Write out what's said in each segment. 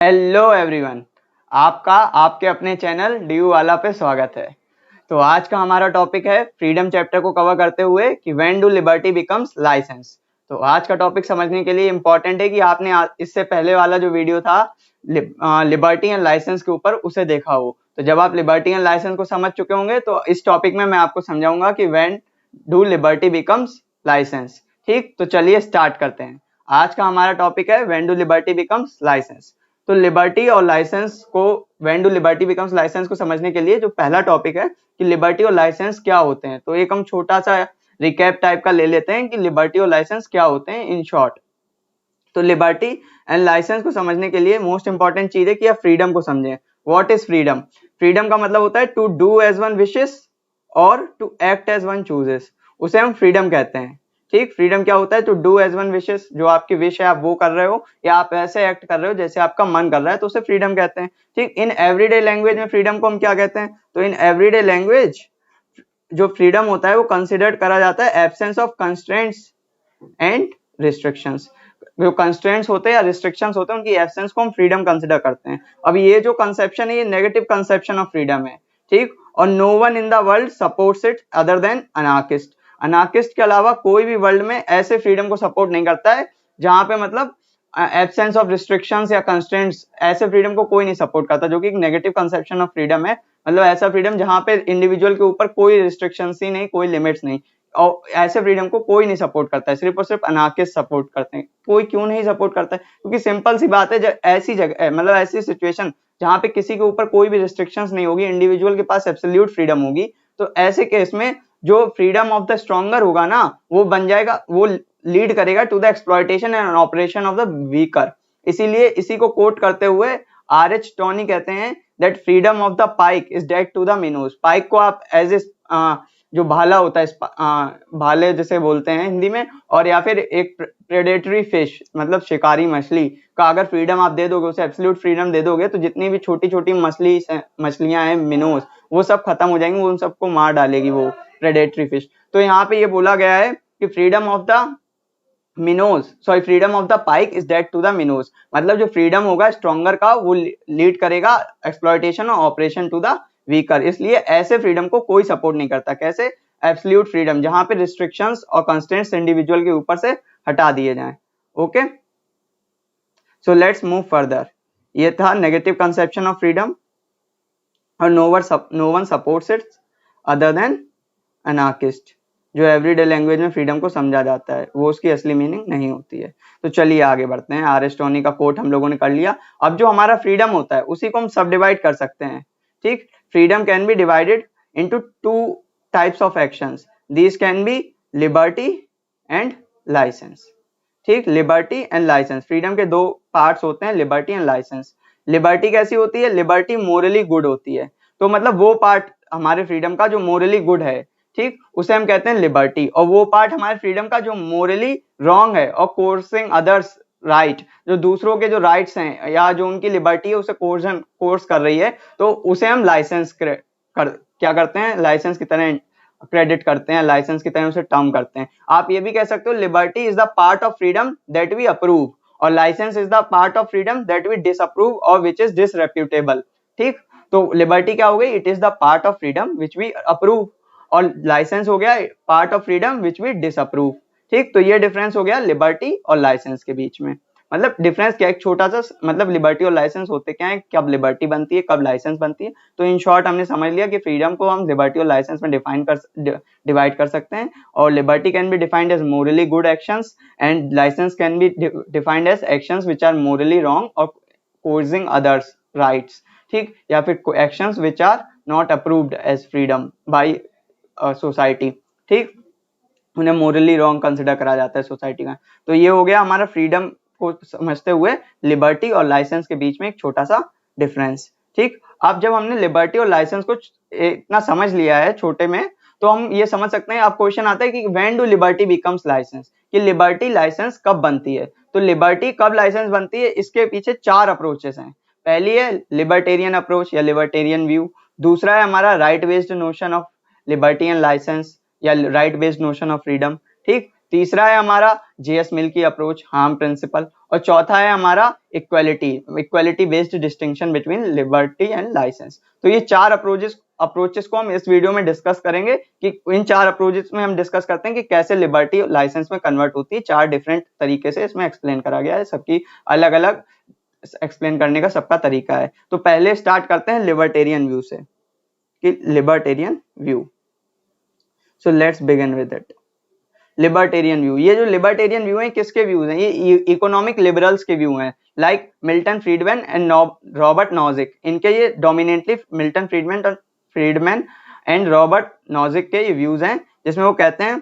Hello everyone, आपका आपके अपने चैनल डी वाला पे स्वागत है। तो आज का हमारा टॉपिक है फ्रीडम चैप्टर को कवर करते हुए कि when do liberty becomes licence. तो आज का टॉपिक समझने के लिए इम्पोर्टेंट है कि आपने इससे पहले वाला जो वीडियो था लिबर्टी एंड लाइसेंस के ऊपर उसे देखा हो। तो जब आप लिबर्टी एंड लाइसेंस को समझ चुके होंगे तो इस टॉपिक में मैं आपको समझाऊंगा कि when do liberty becomes licence. ठीक, तो चलिए स्टार्ट करते हैं। आज का हमारा टॉपिक है when do liberty becomes licence. तो लिबर्टी और लाइसेंस को when do liberty becomes licence को समझने के लिए जो पहला टॉपिक है कि लिबर्टी और लाइसेंस क्या होते हैं, तो एक हम छोटा सा रिकैप टाइप का ले लेते हैं कि लिबर्टी और लाइसेंस क्या होते हैं इन शॉर्ट। तो लिबर्टी एंड लाइसेंस को समझने के लिए मोस्ट इंपॉर्टेंट चीज है कि आप फ्रीडम को समझें। What is freedom? फ्रीडम का मतलब होता है to do as one wishes और to act as one chooses, उसे हम फ्रीडम कहते हैं। ठीक, फ्रीडम क्या होता है? To do as one wishes, जो आपकी विश है आप वो कर रहे हो या आप ऐसे एक्ट कर रहे हो जैसे आपका मन कर रहा है, तो उसे फ्रीडम कहते हैं। ठीक, इन एवरीडे लैंग्वेज में फ्रीडम को हम क्या कहते हैं? तो इन एवरीडे लैंग्वेज जो फ्रीडम होता है वो कंसिडर्ड करा जाता है absence of constraints and restrictions. जो कंस्ट्रेंट्स होते हैं या रिस्ट्रिक्शंस होते हैं उनकी एब्सेंस को हम फ्रीडम कंसिडर करते हैं। अब ये जो कंसेप्शन है ये नेगेटिव कंसेप्शन ऑफ फ्रीडम है। ठीक, और no one in the world supports it other than anarchist. Anarchist के अलावा कोई भी वर्ल्ड में ऐसे फ्रीडम को सपोर्ट नहीं करता है जहां पे मतलब एब्सेंस ऑफ रिस्ट्रिक्शंस या कंस्ट्रेंट्स, ऐसे फ्रीडम को कोई नहीं सपोर्ट करता, जो कि एक नेगेटिव कंसेप्शन ऑफ फ्रीडम है। मतलब ऐसा फ्रीडम जहां पे इंडिविजुअल के ऊपर कोई रिस्ट्रिक्शंस ही नहीं, कोई लिमिट्स नहीं, और ऐसे फ्रीडम को कोई नहीं सपोर्ट करता है, सिर्फ और सिर्फ अनार्किस्ट सपोर्ट करते हैं। कोई क्यों नहीं सपोर्ट करता है? क्योंकि सिंपल सी बात है, ऐसी जगह मतलब ऐसी सिचुएशन जहां पे किसी के ऊपर कोई भी रिस्ट्रिक्शंस नहीं होगी, इंडिविजुअल के पास एब्सोल्यूट फ्रीडम होगी, तो ऐसे केस में जो फ्रीडम ऑफ द स्ट्रॉन्गर होगा ना, वो बन जाएगा, वो लीड करेगा to the exploitation and operation of the weaker. इसीलिए इसी को कोट करते हुए आर.एच. टॉनी कहते हैं that freedom of the pike is dead to the minnows. Pike को आप एज ए जो भाला होता है, भाले जैसे बोलते हैं हिंदी में, और या फिर एक प्रेडेटरी फिश मतलब शिकारी मछली का अगर फ्रीडम आप दे दोगे, उसे एब्सोल्यूट फ्रीडम दे दोगे, तो जितनी भी छोटी छोटी मछलियां हैं मिनोज, वो सब खत्म हो जाएंगी, वो उन सबको मार डालेगी वो प्रेडेटरी फिश। तो यहाँ पे ये बोला गया है कि freedom of the minnows, sorry, freedom of the pike is dead to the minnows. मतलब जो फ्रीडम होगा स्ट्रॉन्गर का वो लीड करेगा एक्सप्लॉयटेशन और ऑपरेशन टू द वीकर। इसलिए ऐसे फ्रीडम को कोई सपोर्ट नहीं करता। कैसे? एब्सोल्यूट फ्रीडम, जहां पे रिस्ट्रिक्शंस और कंस्ट्रेंट्स इंडिविजुअल के ऊपर से हटा दिए जाएं। Okay, so let's move further. ये था नेगेटिव कंसेप्शन ऑफ फ्रीडम, और no one supports it other than anarchist. जो एवरीडे लैंग्वेज में फ्रीडम को समझा जाता है वो उसकी असली मीनिंग नहीं होती है। तो चलिए आगे बढ़ते हैं। आर.एच. टोनी का कोट हम लोगों ने कर लिया। अब जो हमारा फ्रीडम होता है उसी को हम सब डिवाइड कर सकते हैं। ठीक, freedom can be divided into two types of actions. These can be liberty and licence. ठीक, लिबर्टी एंड लाइसेंस, फ्रीडम के दो पार्ट्स होते हैं, लिबर्टी एंड लाइसेंस। लिबर्टी कैसी होती है? लिबर्टी मोरली गुड होती है। तो मतलब वो पार्ट हमारे फ्रीडम का जो मोरली गुड है, ठीक, उसे हम कहते हैं लिबर्टी। और वो पार्ट हमारे फ्रीडम का जो मोरली रॉन्ग है और कोर्सिंग अदर्स राइट, जो दूसरों के जो राइट्स हैं या जो उनकी लिबर्टी है उसे कोर्स कर रही है, तो उसे हम लाइसेंस क्या करते हैं? लाइसेंस की तरह क्रेडिट करते हैं, लाइसेंस की तरह उसे टर्म करते हैं। आप ये भी कह सकते हो liberty is the part of freedom that we approve, और licence is the part of freedom that we disapprove और विच इज डिसरेप्यूटेबल। ठीक, तो लिबर्टी क्या हो गई? It is the part of freedom which we approve, और लाइसेंस हो गया part of freedom which we disapprove. ठीक, तो ये डिफरेंस हो गया लिबर्टी और लाइसेंस के बीच में। मतलब डिफरेंस क्या है? एक छोटा सा, मतलब लिबर्टी और लाइसेंस होते क्या है, कब लिबर्टी बनती है, कब लाइसेंस बनती है। तो इन शॉर्ट हमने समझ लिया कि फ्रीडम को हम लिबर्टी और लाइसेंस में डिवाइड कर सकते हैं, और liberty can be defined as morally good actions and licence can be defined as actions which are morally wrong और कोर्सिंग अदर्स राइट्स। ठीक, या फिर actions which are not approved as freedom by society. ठीक, उन्हें Morli wrong consider करा जाता है society का। तो ये हो गया हमारा फ्रीडम को समझते हुए लिबर्टी और लाइसेंस के बीच में एक छोटा सा डिफरेंस। ठीक, अब जब हमने लिबर्टी और लाइसेंस को इतना समझ लिया है छोटे में, तो हम ये समझ सकते हैं। अब क्वेश्चन आता है कि when do liberty becomes licence, कि लिबर्टी लाइसेंस कब बनती है। तो लिबर्टी कब लाइसेंस बनती है, इसके पीछे चार अप्रोचेस हैं। पहली है लिबर्टेरियन अप्रोच या लिबर्टेरियन व्यू, दूसरा है हमारा right based notion of liberty and licence या right based notion of freedom. ठीक, तीसरा है हमारा जेएस मिल की अप्रोच, हार्म प्रिंसिपल, और चौथा है हमारा equality based distinction between liberty and licence. तो ये चार अप्रोचेस को हम इस वीडियो में डिस्कस करेंगे कि इन चार अप्रोचेस में हम डिस्कस करते हैं कि कैसे लिबर्टी लाइसेंस में कन्वर्ट होती है। चार डिफरेंट तरीके से इसमें एक्सप्लेन करा गया है, सबकी अलग अलग एक्सप्लेन करने का सबका तरीका है। तो पहले स्टार्ट करते हैं लिबर्टेरियन व्यू से, कि libertarian view. So let's begin with it. Libertarian view, ये जो लिबर्टेरियन व्यू है किसके व्यूज हैं? ये इकोनॉमिक लिबरल्स के व्यू हैं, like Milton Friedman and Robert Nozick. इनके ये dominately Milton Friedman and Robert Nozick के ये व्यूज हैं, जिसमें वो कहते हैं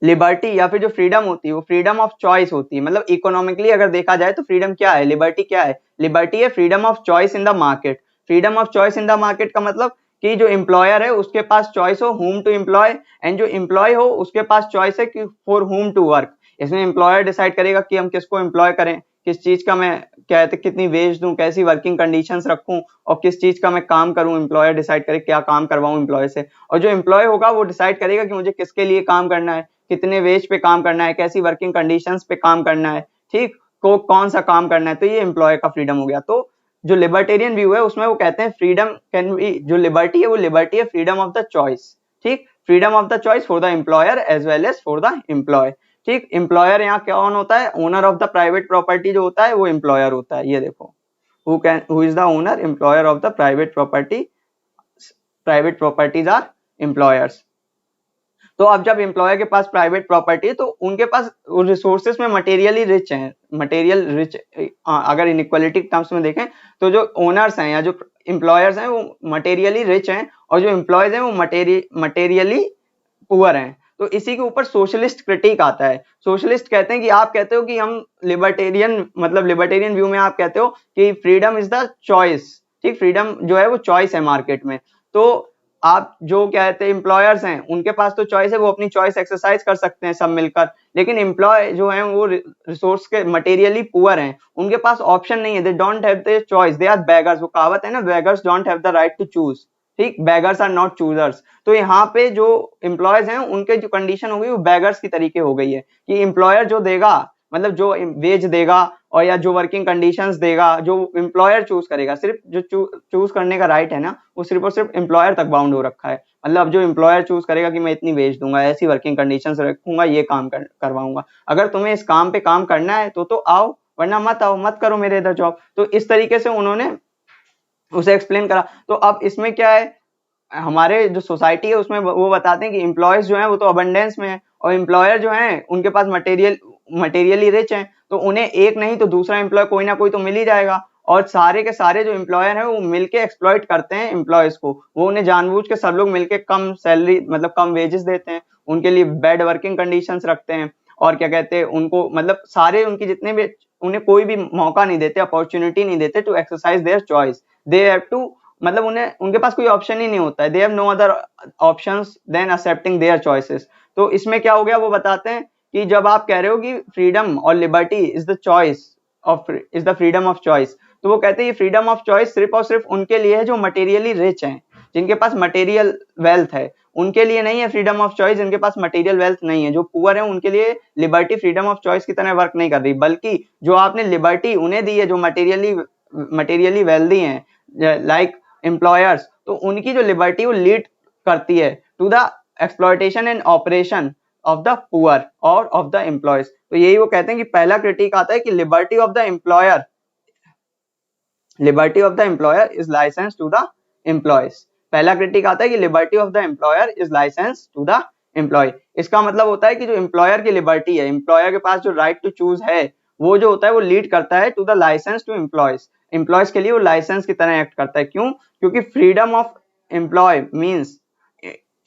लिबर्टी या फिर जो फ्रीडम होती है वो फ्रीडम ऑफ चॉइस होती है। मतलब इकोनॉमिकली अगर देखा जाए तो फ्रीडम क्या है, लिबर्टी क्या है? लिबर्टी है freedom of choice in the market. Freedom of choice in the market का मतलब कि जो एम्प्लॉयर है उसके पास चॉइस हो whom टू एम्प्लॉय, एंड जो एम्प्लॉय हो उसके पास चॉइस है कि फॉर whom टू वर्क। इसमें एम्प्लॉयर डिसाइड करेगा कि हम किसको एम्प्लॉय करें, किस चीज का मैं कहते कितनी वेज दूं, कैसी वर्किंग कंडीशंस रखूं, और किस चीज का मैं काम करूं। एम्प्लॉयर डिसाइड करे क्या काम करवाऊं एम्प्लॉय से, और जो एम्प्लॉय होगा वो डिसाइड करेगा कि मुझे किसके लिए काम करना है, कितने वेज पे काम करना है, कैसी वर्किंग कंडीशंस पे काम करना है, ठीक, को कौन सा काम करना है। तो ये एम्प्लॉय का फ्रीडम हो गया। तो जो लिबर्टेरियन व्यू है उसमें वो कहते हैं फ्रीडम कैन बी, जो लिबर्टी है वो लिबर्टी है फ्रीडम ऑफ द चॉइस, ठीक, freedom of the choice for the employer as well as for the employ, ठीक। एम्प्लॉयर यहाँ कौन होता है? Owner of the private property जो होता है वो एम्प्लॉयर होता है। ये देखो, who is the owner, employer of the private property, private properties are employers. तो अब जब एम्प्लॉयर के पास प्राइवेट प्रॉपर्टी है तो उनके पास रिसोर्सेस में मटेरियली रिच हैं, मटेरियल रिच। अगर इनइक्वालिटी टर्म्स में देखें तो जो ओनर्स हैं या जो एम्प्लॉयर्स हैं वो मटेरियली रिच हैं, और जो एम्प्लॉयज हैं वो मटेरियली पुअर हैं। तो इसी के ऊपर सोशलिस्ट क्रिटिक आता है। सोशलिस्ट कहते हैं कि आप कहते हो कि हम लिबर्टेरियन, मतलब लिबर्टेरियन व्यू में आप कहते हो कि फ्रीडम इज द चॉइस, ठीक, फ्रीडम जो है वो चॉइस है मार्केट में। तो आप जो कहते हैं एम्प्लॉयर्स हैं उनके पास तो चॉइस है, वो अपनी चॉइस एक्सरसाइज कर सकते हैं सब मिलकर, लेकिन एम्प्लॉय जो है वो रिसोर्स के मटेरियली पुअर हैं, उनके पास ऑप्शन नहीं है, they don't have the choice, they are beggars. वो कहावत है ना, beggars don't have the right to choose, ठीक, बेगर्स आर नॉट चूजर्स। तो यहाँ पे जो एम्प्लॉयज हैं उनके जो कंडीशन हो गई वो बेगर्स की तरीके हो गई है, कि एम्प्लॉयर जो देगा, मतलब जो वेज देगा और या जो वर्किंग कंडीशंस देगा, जो एम्प्लॉयर चूज करेगा, सिर्फ जो चूज करने का राइट है ना वो सिर्फ और सिर्फ एम्प्लॉयर तक बाउंड हो रखा है। मतलब जो एम्प्लॉयर चूज करेगा कि मैं इतनी वेज दूंगा, ऐसी वर्किंग कंडीशंस रखूंगा, ये काम करवाऊंगा, अगर तुम्हें इस काम पे काम करना है तो आओ, वरना मत आओ, मत करो मेरे इधर जॉब। तो इस तरीके से उन्होंने उसे एक्सप्लेन करा। तो अब इसमें क्या है, हमारे जो सोसाइटी है उसमें वो बताते हैं कि एम्प्लॉयज जो हैं वो तो अबंडेंस में है, और एम्प्लॉयर जो हैं उनके पास मटेरियली रिच हैं, तो उन्हें एक नहीं तो दूसरा एम्प्लॉय कोई ना कोई तो मिल ही जाएगा। और सारे के सारे जो एम्प्लॉयर हैं वो मिलके एक्सप्लॉइट करते हैं एम्प्लॉयज को, वो उन्हें जानबूझ के सब लोग मिलके कम सैलरी, मतलब कम वेजेस देते हैं, उनके लिए बैड वर्किंग कंडीशंस रखते हैं, और क्या कहते हैं उनको, मतलब सारे उनकी जितने भी, उन्हें कोई भी मौका नहीं देते, अपॉर्चुनिटी नहीं देते to exercise their choice. They have to, मतलब उन्हें, उनके पास कोई ऑप्शन ही नहीं होता है, they have no other options than accepting their choices. तो इसमें क्या हो गया, वो बताते हैं कि जब आप कह रहे हो कि फ्रीडम और liberty is the choice of, is the freedom of choice, तो वो कहते हैं ये फ्रीडम ऑफ चॉइस सिर्फ और सिर्फ उनके लिए है जो मटेरियली रिच हैं, जिनके पास मटेरियल वेल्थ है, उनके लिए नहीं है फ्रीडम ऑफ चॉइस जिनके पास मटेरियल वेल्थ नहीं है। जो पुअर है उनके लिए लिबर्टी फ्रीडम ऑफ चॉइस की तरह वर्क नहीं कर रही, बल्कि जो आपने लिबर्टी उन्हें दी है जो मटेरियली वेल्दी हैं, लाइक एम्प्लॉयर्स, तो उनकी जो लिबर्टी वो लीड करती है to the exploitation and operation of the poor और ऑफ द एम्प्लॉयज। तो यही वो कहते हैं कि पहला क्रिटिक आता है कि liberty of the employer, liberty of the employer is license to the employees. पहला क्रिटिक आता है कि liberty of the employer is license to the employ. इसका मतलब होता है कि जो एम्प्लॉयर की लिबर्टी है, एम्प्लॉयर के पास जो राइट टू चूज है, वो जो होता है वो लीड करता है to the licence to employees. Employees के लिए वो लाइसेंस की तरह एक्ट करता है। क्यों? क्योंकि freedom of employ means,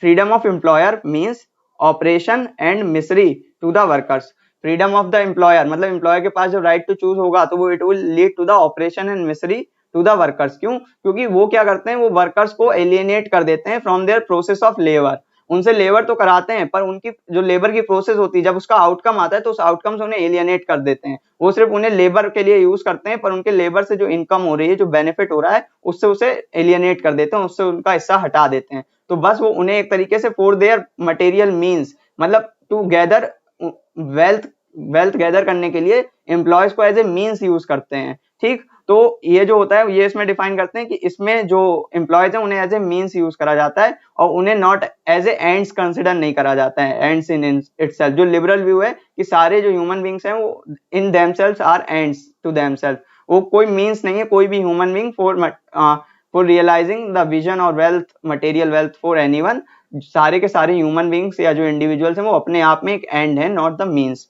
freedom of employer means operation and misery to the workers. Freedom of the employer मतलब एम्प्लॉयर के पास जो राइट टू चूज होगा तो वो it will lead to the operation and misery to the workers. क्यों? क्योंकि वो क्या करते हैं, वो वर्कर्स को एलियनेट कर देते हैं from their process of labour. उनसे लेबर तो कराते हैं पर उनकी जो लेबर की प्रोसेस होती है, जब उसका आउटकम आता है तो उस आउटकम से उन्हें एलियनेट कर देते हैं। वो सिर्फ उन्हें लेबर के लिए यूज करते हैं, पर उनके लेबर से जो इनकम हो रही है, जो बेनिफिट हो रहा है, उससे उसे एलियनेट कर देते हैं, उससे उनका हिस्सा हटा देते हैं। तो बस वो उन्हें एक तरीके से फॉर देयर मटेरियल मीन्स, मतलब टू गैदर वेल्थ गैदर करने के लिए एम्प्लॉयज को एज ए मीन्स यूज करते हैं, ठीक। तो ये जो होता है ये इसमें डिफाइन करते हैं कि इसमें जो एम्प्लॉयज हैं उन्हें एज ए मीन्स यूज करा जाता है और उन्हें not as a ends consider नहीं करा जाता है, एंड्स इन इटसेल्फ। जो लिबरल व्यू है कि सारे जो ह्यूमन बींग्स हैं वो in themselves are ends to themself, वो कोई मीन्स नहीं है कोई भी human being for realising the vision और wealth, material wealth for anyone. सारे के सारे ह्यूमन बींग्स या जो इंडिविजुअल्स हैं वो अपने आप में एक एंड है, नॉट द मीन्स।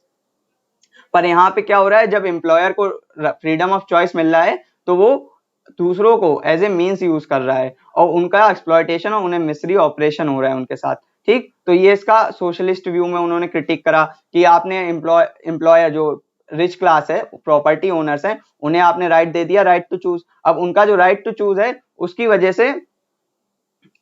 पर यहाँ पे क्या हो रहा है, जब एम्प्लॉयर को फ्रीडम ऑफ चॉइस मिल रहा है तो वो दूसरों को एज ए मीन्स यूज कर रहा है और उनका एक्सप्लॉयटेशन और उन्हें मिस्ट्री ऑपरेशन हो रहा है उनके साथ, ठीक। तो ये इसका सोशलिस्ट व्यू में उन्होंने क्रिटिक करा कि आपने एम्प्लॉयर जो रिच क्लास है, प्रॉपर्टी ओनर्स हैं, उन्हें आपने राइट दे दिया, राइट टू चूज। अब उनका जो राइट टू चूज है उसकी वजह से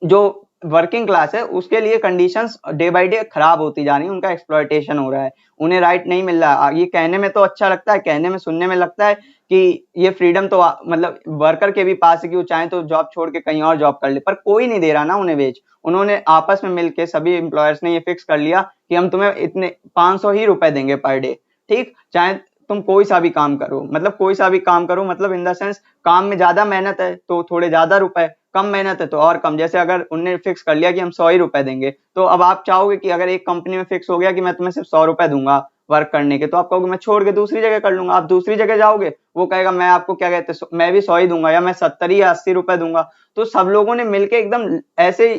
जो वर्किंग क्लास है उसके लिए कंडीशंस डे बाय डे खराब होती जा रही है, उनका एक्सप्लॉयटेशन हो रहा है, उन्हें राइट नहीं मिल रहा। ये कहने में तो अच्छा लगता है, कहने में सुनने में लगता है कि ये फ्रीडम तो मतलब वर्कर के भी पास है कि वो चाहे तो जॉब छोड़ के कहीं और जॉब कर ले, पर कोई नहीं दे रहा ना उन्हें वेज। उन्होंने आपस में मिलके सभी एम्प्लॉयर्स ने ये फिक्स कर लिया कि हम तुम्हें इतने 500 ही रुपए देंगे पर डे, ठीक। चाहे तुम कोई सा भी काम करो, मतलब कोई सा भी काम करो, मतलब इन द सेंस काम में ज्यादा मेहनत है तो थोड़े ज्यादा रुपए, कम मेहनत है तो और कम। जैसे अगर उन्होंने फिक्स कर लिया कि हम 100 ही रुपए देंगे, तो अब आप चाहोगे कि अगर एक कंपनी में फिक्स हो गया कि मैं तुम्हें सिर्फ 100 रुपए दूंगा वर्क करने के, तो आप कहोगे मैं छोड़ के दूसरी जगह कर लूंगा। आप दूसरी जगह जाओगे, वो कहेगा मैं आपको क्या कहते हैं मैं भी 100 ही दूंगा या मैं 70 या 80 रुपए दूंगा। तो सब लोगों ने मिलकर एकदम ऐसे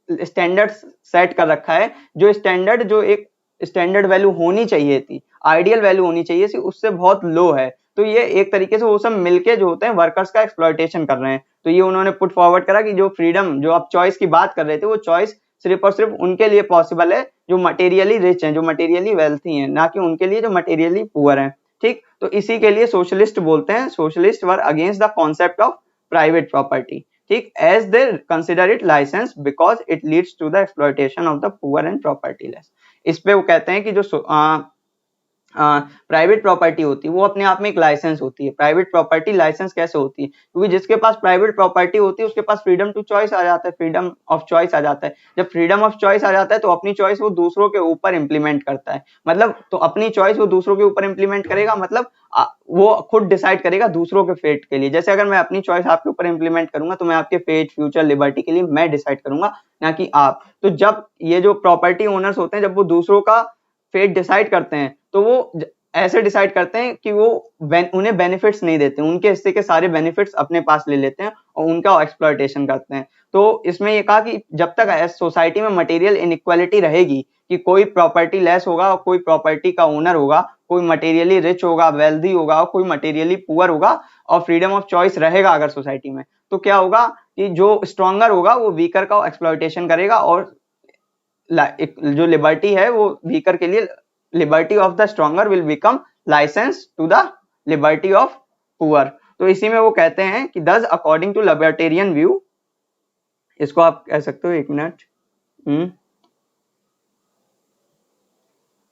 स्टैंडर्ड सेट कर रखा है, जो स्टैंडर्ड जो एक स्टैंडर्ड वैल्यू होनी चाहिए थी, आइडियल वैल्यू होनी चाहिए थी, उससे बहुत लो है। तो ये एक तरीके से वो सब मिलके जो होते हैं वर्कर्स का एक्सप्लॉयटेशन कर रहे हैं। तो ये उन्होंने पुट फॉरवर्ड करा कि जो फ्रीडम, जो आप चॉइस की बात कर रहे थे, वो चॉइस सिर्फ और सिर्फ उनके लिए पॉसिबल है जो मटेरियली रिच हैं, जो मटेरियली वेल्थी हैं, ना कि उनके लिए जो मटेरियली पुअर हैं, ठीक। तो इसी के लिए सोशलिस्ट बोलते हैं, socialist were against the concept of private property, ठीक, as they consider it licence because it leads to the exploitation of the poor and propertyless. इस पे वो कहते हैं कि जो प्राइवेट प्रॉपर्टी होती है वो अपने आप में एक लाइसेंस होती है। प्राइवेट प्रॉपर्टी लाइसेंस कैसे होती है, क्योंकि जिसके पास प्राइवेट प्रॉपर्टी होती है उसके पास फ्रीडम टू चॉइस आ जाता है, फ्रीडम ऑफ चॉइस आ जाता है। जब फ्रीडम ऑफ चॉइस आ जाता है तो अपनी चॉइस वो दूसरों के ऊपर इंप्लीमेंट करता है, मतलब तो अपनी चॉइस वो दूसरों के ऊपर इंप्लीमेंट करेगा, मतलब वो खुद डिसाइड करेगा दूसरों के फेट के लिए। जैसे अगर मैं अपनी चॉइस आपके ऊपर इंप्लीमेंट करूंगा तो मैं आपके फेट, फ्यूचर, लिबर्टी के लिए मैं डिसाइड करूंगा, ना कि आप। तो जब ये जो प्रॉपर्टी ओनर्स होते हैं, जब वो दूसरों का फेट डिसाइड करते हैं तो वो ऐसे डिसाइड करते हैं कि वो उन्हें बेनिफिट्स नहीं देते, उनके हिस्से के सारे बेनिफिट्स अपने पास ले लेते हैं और उनका एक्सप्लॉयटेशन करते हैं। तो इसमें ये कहा कि जब तक सोसाइटी में मटेरियल इनइक्वालिटी रहेगी कि कोई प्रॉपर्टी लेस होगा और कोई प्रॉपर्टी का ओनर होगा, कोई मटेरियली रिच होगा, वेल्दी होगा और कोई मटेरियली पुअर होगा, और फ्रीडम ऑफ चॉइस रहेगा अगर सोसाइटी में, तो क्या होगा कि जो स्ट्रॉन्गर होगा वो वीकर का एक्सप्लॉयटेशन करेगा और जो लिबर्टी है वो वीकर के लिए, liberty of the stronger will become license to the liberty of poor. तो इसी में वो कहते हैं कि दस अकॉर्डिंग टू लिबर्टेरियन व्यू, इसको आप कह सकते हो, एक मिनट,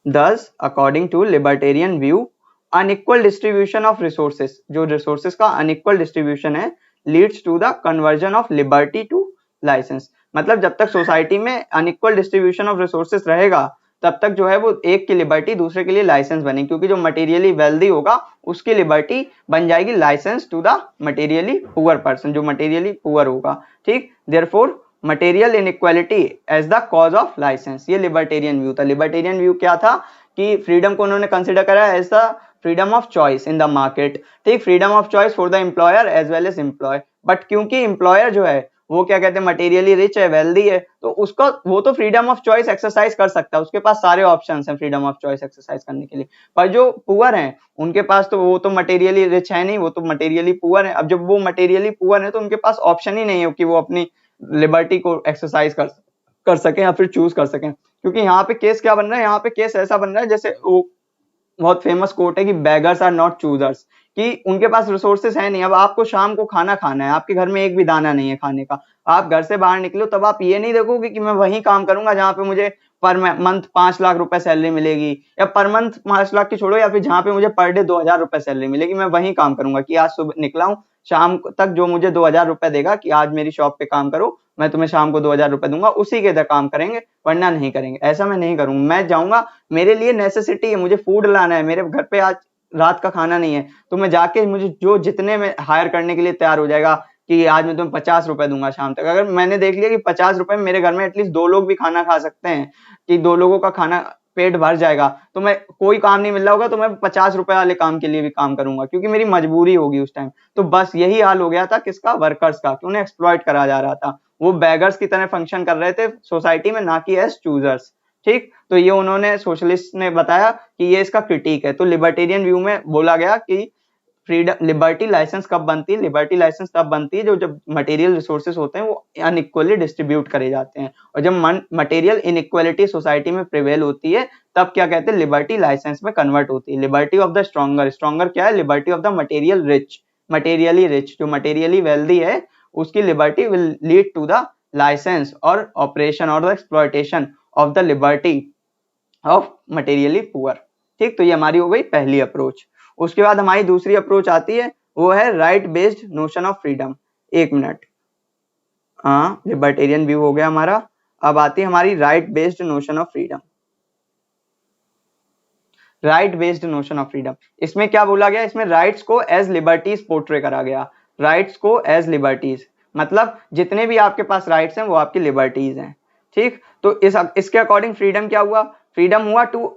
दस according to libertarian view unequal distribution of resources, जो रिसोर्सेस का अनइक्वल डिस्ट्रीब्यूशन है, leads to the conversion of liberty to license. मतलब जब तक सोसाइटी में अनइक्वल डिस्ट्रीब्यूशन ऑफ रिसोर्सेस रहेगा तब तक जो है वो एक की लिबर्टी दूसरे के लिए लाइसेंस बनेगी, क्योंकि जो मटेरियली वेल्दी होगा उसकी लिबर्टी बन जाएगी licence to the materially poor person, जो मटेरियली पुअर होगा, ठीक। Therefore material inequality as the cause of licence, ये लिबर्टेरियन व्यू था। लिबर्टेरियन व्यू क्या था कि फ्रीडम को उन्होंने कंसिडर करा as the freedom of choice in the market, ठीक, freedom of choice for the employer as well as employ. But क्योंकि एम्प्लॉयर जो है वो क्या कहते हैं मटेरियली रिच है, वेल्दी है, तो उसका वो तो फ्रीडम ऑफ चॉइस एक्सरसाइज कर सकता है, उसके पास सारे ऑप्शंस हैं फ्रीडम ऑफ चॉइस एक्सरसाइज करने के लिए। पर जो पुअर हैं उनके पास तो वो तो मटेरियली रिच है नहीं, वो तो मटेरियली पुअर है। अब जब वो मटेरियली पुअर है तो उनके पास ऑप्शन ही नहीं है कि वो अपनी लिबर्टी को एक्सरसाइज कर सकें या फिर चूज कर सकें। क्योंकि यहाँ पे केस क्या बन रहा है, यहाँ पे केस ऐसा बन रहा है जैसे वो बहुत फेमस कोट है कि बेगर्स आर नॉट चूजर्स, कि उनके पास रिसोर्सेस है नहीं। अब आपको शाम को खाना खाना है, आपके घर में एक भी दाना नहीं है खाने का, आप घर से बाहर निकलो तब आप ये नहीं देखोगे कि मैं वही काम करूंगा जहां पे मुझे पर मंथ 5 लाख रुपए सैलरी मिलेगी, या पर मंथ 5 लाख की छोड़ो, या फिर जहां पे मुझे पर डे 2000 रुपए सैलरी मिलेगी, मैं वहीं काम करूंगा कि आज सुबह निकला हूं, शाम तक जो मुझे 2000 रुपए देगा कि आज मेरी शॉप पे काम करो, मैं तुम्हें शाम को 2000 रुपए दूंगा, उसी के इधर काम करेंगे, वरना नहीं करेंगे। ऐसा मैं नहीं करूंगा। मैं जाऊंगा, मेरे लिए नेसेसिटी है, मुझे फूड लाना है, मेरे घर पे आज रात का खाना नहीं है, तो मैं जाके मुझे जो जितने में हायर करने के लिए तैयार हो जाएगा कि आज मैं तुम्हें 50 रुपए दूंगा शाम तक, अगर मैंने देख लिया कि 50 रुपए में मेरे घर में एटलीस्ट 2 लोग भी खाना खा सकते हैं, कि 2 लोगों का खाना पेट भर जाएगा, तो मैं कोई काम नहीं मिल रहा होगा तो मैं 50 रुपए वाले काम के लिए भी काम करूंगा, क्योंकि मेरी मजबूरी होगी उस टाइम। तो बस यही हाल हो गया था किसका, वर्कर्स का, कि उन्हें एक्सप्लॉइट करा जा रहा था। वो बैगर्स की तरह फंक्शन कर रहे थे सोसाइटी में, ना कि एज चूजर्स। ठीक, तो ये उन्होंने सोशलिस्ट ने बताया कि ये इसका क्रिटिक है। तो लिबर्टेरियन व्यू में बोला गया कि फ्रीडम लिबर्टी लाइसेंस कब बनती है, लिबर्टी लाइसेंस तब बनती है जब मटेरियल रिसोर्सेज होते हैं वो अनइक्वली डिस्ट्रीब्यूट करे जाते हैं, और जब मटेरियल इनइक्वालिटी सोसाइटी में प्रिवेल होती है तब क्या कहते हैं, लिबर्टी लाइसेंस में कन्वर्ट होती है। Liberty of the stronger, stronger क्या है, liberty of the material rich, materially rich, जो मटेरियली वेल्दी है उसकी liberty will lead to the license और ऑपरेशन और the exploitation of the liberty of materially poor. ठीक, तो ये हमारी हो गई पहली अप्रोच। उसके बाद हमारी दूसरी अप्रोच आती है, वो है right based notion of freedom. एक मिनट, हाँ, लिबर्टेरियन व्यू हो गया हमारा। अब आती है हमारी right based notion of freedom. Right based notion of freedom, इसमें क्या बोला गया, इसमें राइट्स को एज लिबर्टीज पोर्ट्रे करा गया। राइट्स को एज लिबर्टीज मतलब जितने भी आपके पास राइट्स हैं वो आपकी लिबर्टीज हैं। ठीक, तो इसके अकॉर्डिंग फ्रीडम क्या हुआ, फ्रीडम हुआ to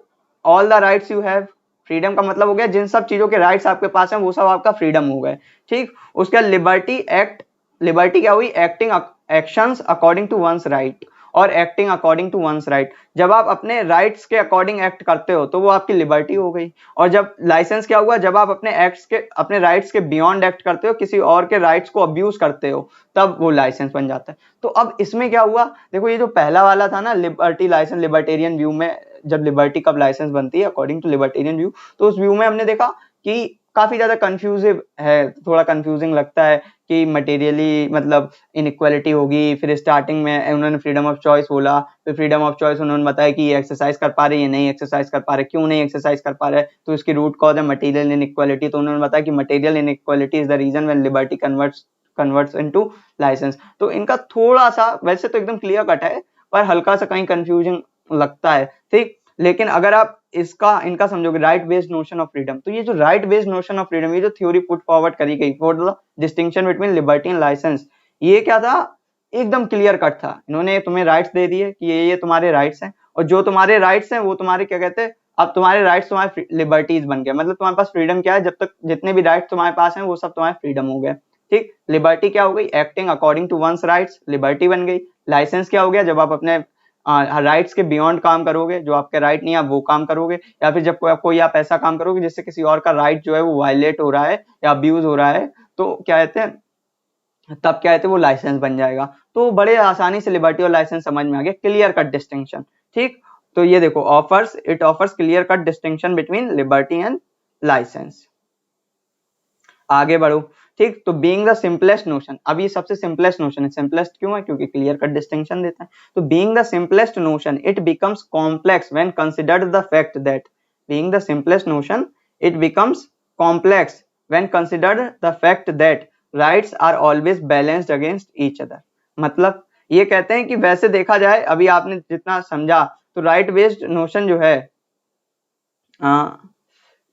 all the rights you have. Freedom का मतलब हो गया जिन सब चीजों के राइट्स आपके पास हैं वो सब आपका फ्रीडम हो गए। ठीक, उसका लिबर्टी एक्ट, लिबर्टी क्या हुई, acting actions according to one's right और acting according to one's right. जब आप अपने राइट्स के अकॉर्डिंग एक्ट करते हो तो वो आपकी लिबर्टी हो गई। और जब लाइसेंस क्या हुआ, जब आप अपने एक्ट्स के, अपने राइट्स के बियॉन्ड एक्ट करते हो, किसी और के राइट्स को अब्यूज करते हो, तब वो लाइसेंस बन जाता है। तो अब इसमें क्या हुआ, देखो ये जो पहला वाला था ना लिबर्टी लाइसेंस, लिबर्टेरियन व्यू में जब लिबर्टी कब लाइसेंस बनती है अकॉर्डिंग टू लिबर्टेरियन व्यू, तो उस व्यू में हमने देखा कि काफी ज्यादा कंफ्यूजिव है, थोड़ा कंफ्यूजिंग लगता है कि मटेरियली मतलब इनइक्वालिटी होगी। फिर स्टार्टिंग में उन्होंने फ्रीडम ऑफ चॉइस बोला, फिर फ्रीडम ऑफ चॉइस उन्होंने बताया कि ये एक्सरसाइज कर पा रहे, ये नहीं एक्सरसाइज कर पा रहे, क्यों नहीं एक्सरसाइज कर पा रहे, तो इसकी रूट कॉज है मटेरियल इनइक्वालिटी। तो उन्होंने बताया कि material inequality is the reason when liberty converts into license. तो इनका थोड़ा सा, वैसे तो एकदम क्लियर कट है, पर हल्का सा कहीं कंफ्यूजन लगता है। ठीक, लेकिन अगर आप इनका समझोगे right based notion of freedom, तो ये जो right based notion of freedom, ये जो थ्योरी पुट फॉरवर्ड करी गई for the distinction between liberty and license, ये क्या था, एकदम क्लियर कट था। इन्होंने तुम्हें राइट्स दे दिए कि ये तुम्हारे राइट्स हैं, और जो तुम्हारे राइट्स हैं वो तुम्हारे क्या कहते हैं, अब तुम्हारे राइट्स तुम्हारे लिबर्टीज बन गए। मतलब तुम्हारे पास फ्रीडम क्या है, जब तक जितने भी राइट्स तुम्हारे पास हैं वो सब तुम्हारे फ्रीडम हो गए। ठीक, लिबर्टी क्या हो गई, acting according to one's rights, liberty बन गई। लाइसेंस क्या हो गया, जब आप अपने राइट्स के बियॉन्ड काम करोगे, जो आपके राइट नहीं है वो काम करोगे, या फिर जब कोई आप ऐसा काम करोगे जिससे किसी और का राइट जो है वो वायलेट हो रहा है या अब्यूज हो रहा है, तो क्या कहते हैं, तब क्या कहते हैं, वो लाइसेंस बन जाएगा। तो बड़े आसानी से लिबर्टी और लाइसेंस समझ में आ गया, क्लियर कट डिस्टिंक्शन। ठीक, तो ये देखो it offers clear cut distinction between liberty and license. आगे बढ़ो। ठीक, तो बीइंग द सिंपलेस्ट नोशन, अब ये सबसे सिंपलेस्ट नोशन है। सिंपलेस्ट क्यों है, क्योंकि क्लियर कट डिस्टिंक्शन देता है। तो being the simplest notion it becomes complex when considered the fact that, being the simplest notion it becomes complex when considered the fact that rights are always balanced against each other. मतलब ये कहते हैं कि वैसे देखा जाए, अभी आपने जितना समझा, तो राइट बेस्ड नोशन जो है,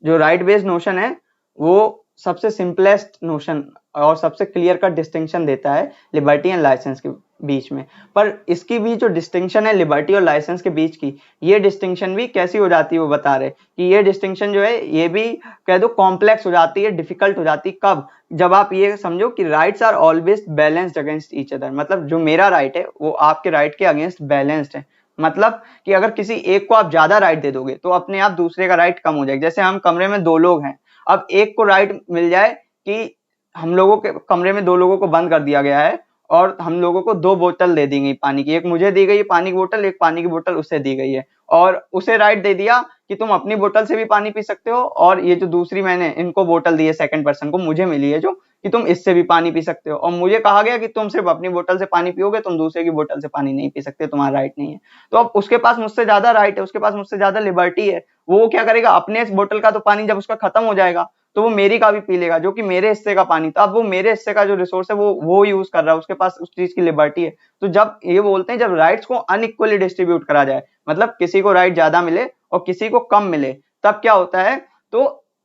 जो राइट बेस्ड नोशन है वो सबसे सिंपलेस्ट नोशन और सबसे क्लियर कट डिस्टिंक्शन देता है लिबर्टी एंड लाइसेंस के बीच में। पर इसकी भी जो डिस्टिंक्शन है लिबर्टी और लाइसेंस के बीच की, ये डिस्टिंक्शन भी कैसी हो जाती है, वो बता रहे कि ये डिस्टिंक्शन जो है ये भी कह दो कॉम्प्लेक्स हो जाती है, डिफिकल्ट हो जाती है। कब, जब आप ये समझो कि rights are always balanced against each other. मतलब जो मेरा राइट है वो आपके राइट के अगेंस्ट बैलेंस्ड है। मतलब कि अगर किसी एक को आप ज्यादा राइट दे दोगे तो अपने आप दूसरे का राइट कम हो जाएगा। जैसे हम कमरे में 2 लोग हैं, अब एक को राइट मिल जाए कि हम लोगों के कमरे में 2 लोगों को बंद कर दिया गया है और हम लोगों को 2 बोतल दे दी गई पानी की, एक मुझे दी गई पानी की बोतल, एक पानी की बोतल उससे दी गई है। और उसे राइट दे दिया कि तुम अपनी बोतल से भी पानी पी सकते हो, और ये जो दूसरी मैंने इनको बोतल दी है सेकंड पर्सन को, मुझे मिली है जो, कि तुम इससे भी पानी पी सकते हो, और मुझे कहा गया कि तुम सिर्फ अपनी बोतल से पानी पियोगे, तुम दूसरे की बोतल से पानी नहीं पी सकते, तुम्हारा राइट नहीं है। तो अब उसके पास मुझसे ज्यादा राइट है, उसके पास मुझसे ज्यादा लिबर्टी है, वो क्या करेगा, अपने इस बोतल का तो पानी जब उसका खत्म हो जाएगा तो वो मेरी का भी पी लेगा, जो कि मेरे हिस्से का पानी था। अब वो मेरे हिस्से का जो रिसोर्स है वो यूज कर रहा है, उसके पास उस चीज की लिबर्टी है। तो जब ये बोलते हैं, जब राइट्स को अनइक्वली डिस्ट्रीब्यूट करा जाए, मतलब किसी को राइट ज्यादा मिले और किसी को कम मिले, तब क्या होता है, तो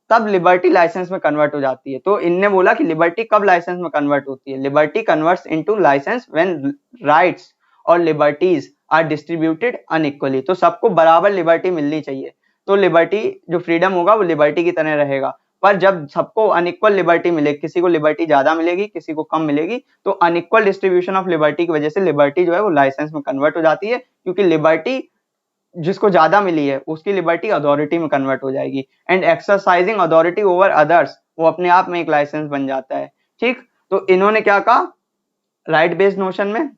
तब लिबर्टी लाइसेंस में कन्वर्ट हो जाती है। तो इनने बोला कि लिबर्टी कब लाइसेंस में कन्वर्ट होती है, liberty converts into license when rights और लिबर्टीज आर डिस्ट्रीब्यूटेड अनइक्वली। तो सबको बराबर लिबर्टी मिलनी चाहिए, तो लिबर्टी जो फ्रीडम होगा वो लिबर्टी की तरह रहेगा। पर जब सबको अनइक्वल लिबर्टी मिले, किसी को लिबर्टी ज्यादा मिलेगी, किसी को कम मिलेगी, तो अनइक्वल डिस्ट्रीब्यूशन ऑफ लिबर्टी की वजह से लिबर्टी जो है वो लाइसेंस में कन्वर्ट हो जाती है, क्योंकि लिबर्टी जिसको ज्यादा मिली है उसकी लिबर्टी अथॉरिटी में कन्वर्ट हो जाएगी, and exercising authority over others वो अपने आप में एक लाइसेंस बन जाता है। ठीक, तो इन्होंने क्या कहा राइट बेस्ड नोशन में,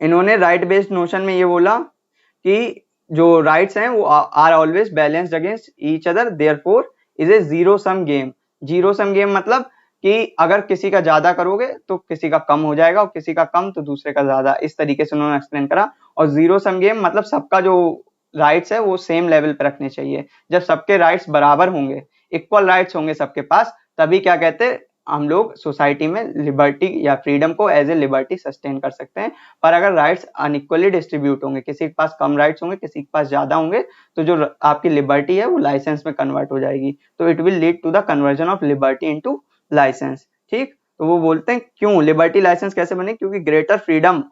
इन्होंने राइट बेस्ड नोशन में ये बोला कि जो राइट्स हैं वो are always balanced against each other, therefore is a zero sum game. Zero sum game मतलब कि अगर किसी का ज्यादा करोगे तो किसी का कम हो जाएगा, और किसी का कम तो दूसरे का ज्यादा, इस तरीके से उन्होंने एक्सप्लेन करा। और जीरो सम गेम मतलब सबका जो राइट्स है वो सेम लेवल पे रखने चाहिए। जब सबके राइट्स बराबर होंगे, इक्वल राइट्स होंगे सबके पास, तभी क्या कहते हैं, हम लोग सोसाइटी में लिबर्टी या फ्रीडम को एज ए लिबर्टी सस्टेन कर सकते हैं। पर अगर राइट्स अनइक्वली डिस्ट्रीब्यूट होंगे, किसी के पास कम राइट्स होंगे, किसी के पास ज्यादा होंगे, तो जो आपकी लिबर्टी है वो लाइसेंस में कन्वर्ट हो जाएगी। तो it will lead to the conversion of liberty into license. ठीक, तो वो बोलते हैं क्यों लिबर्टी लाइसेंस कैसे बने, क्योंकि greater freedom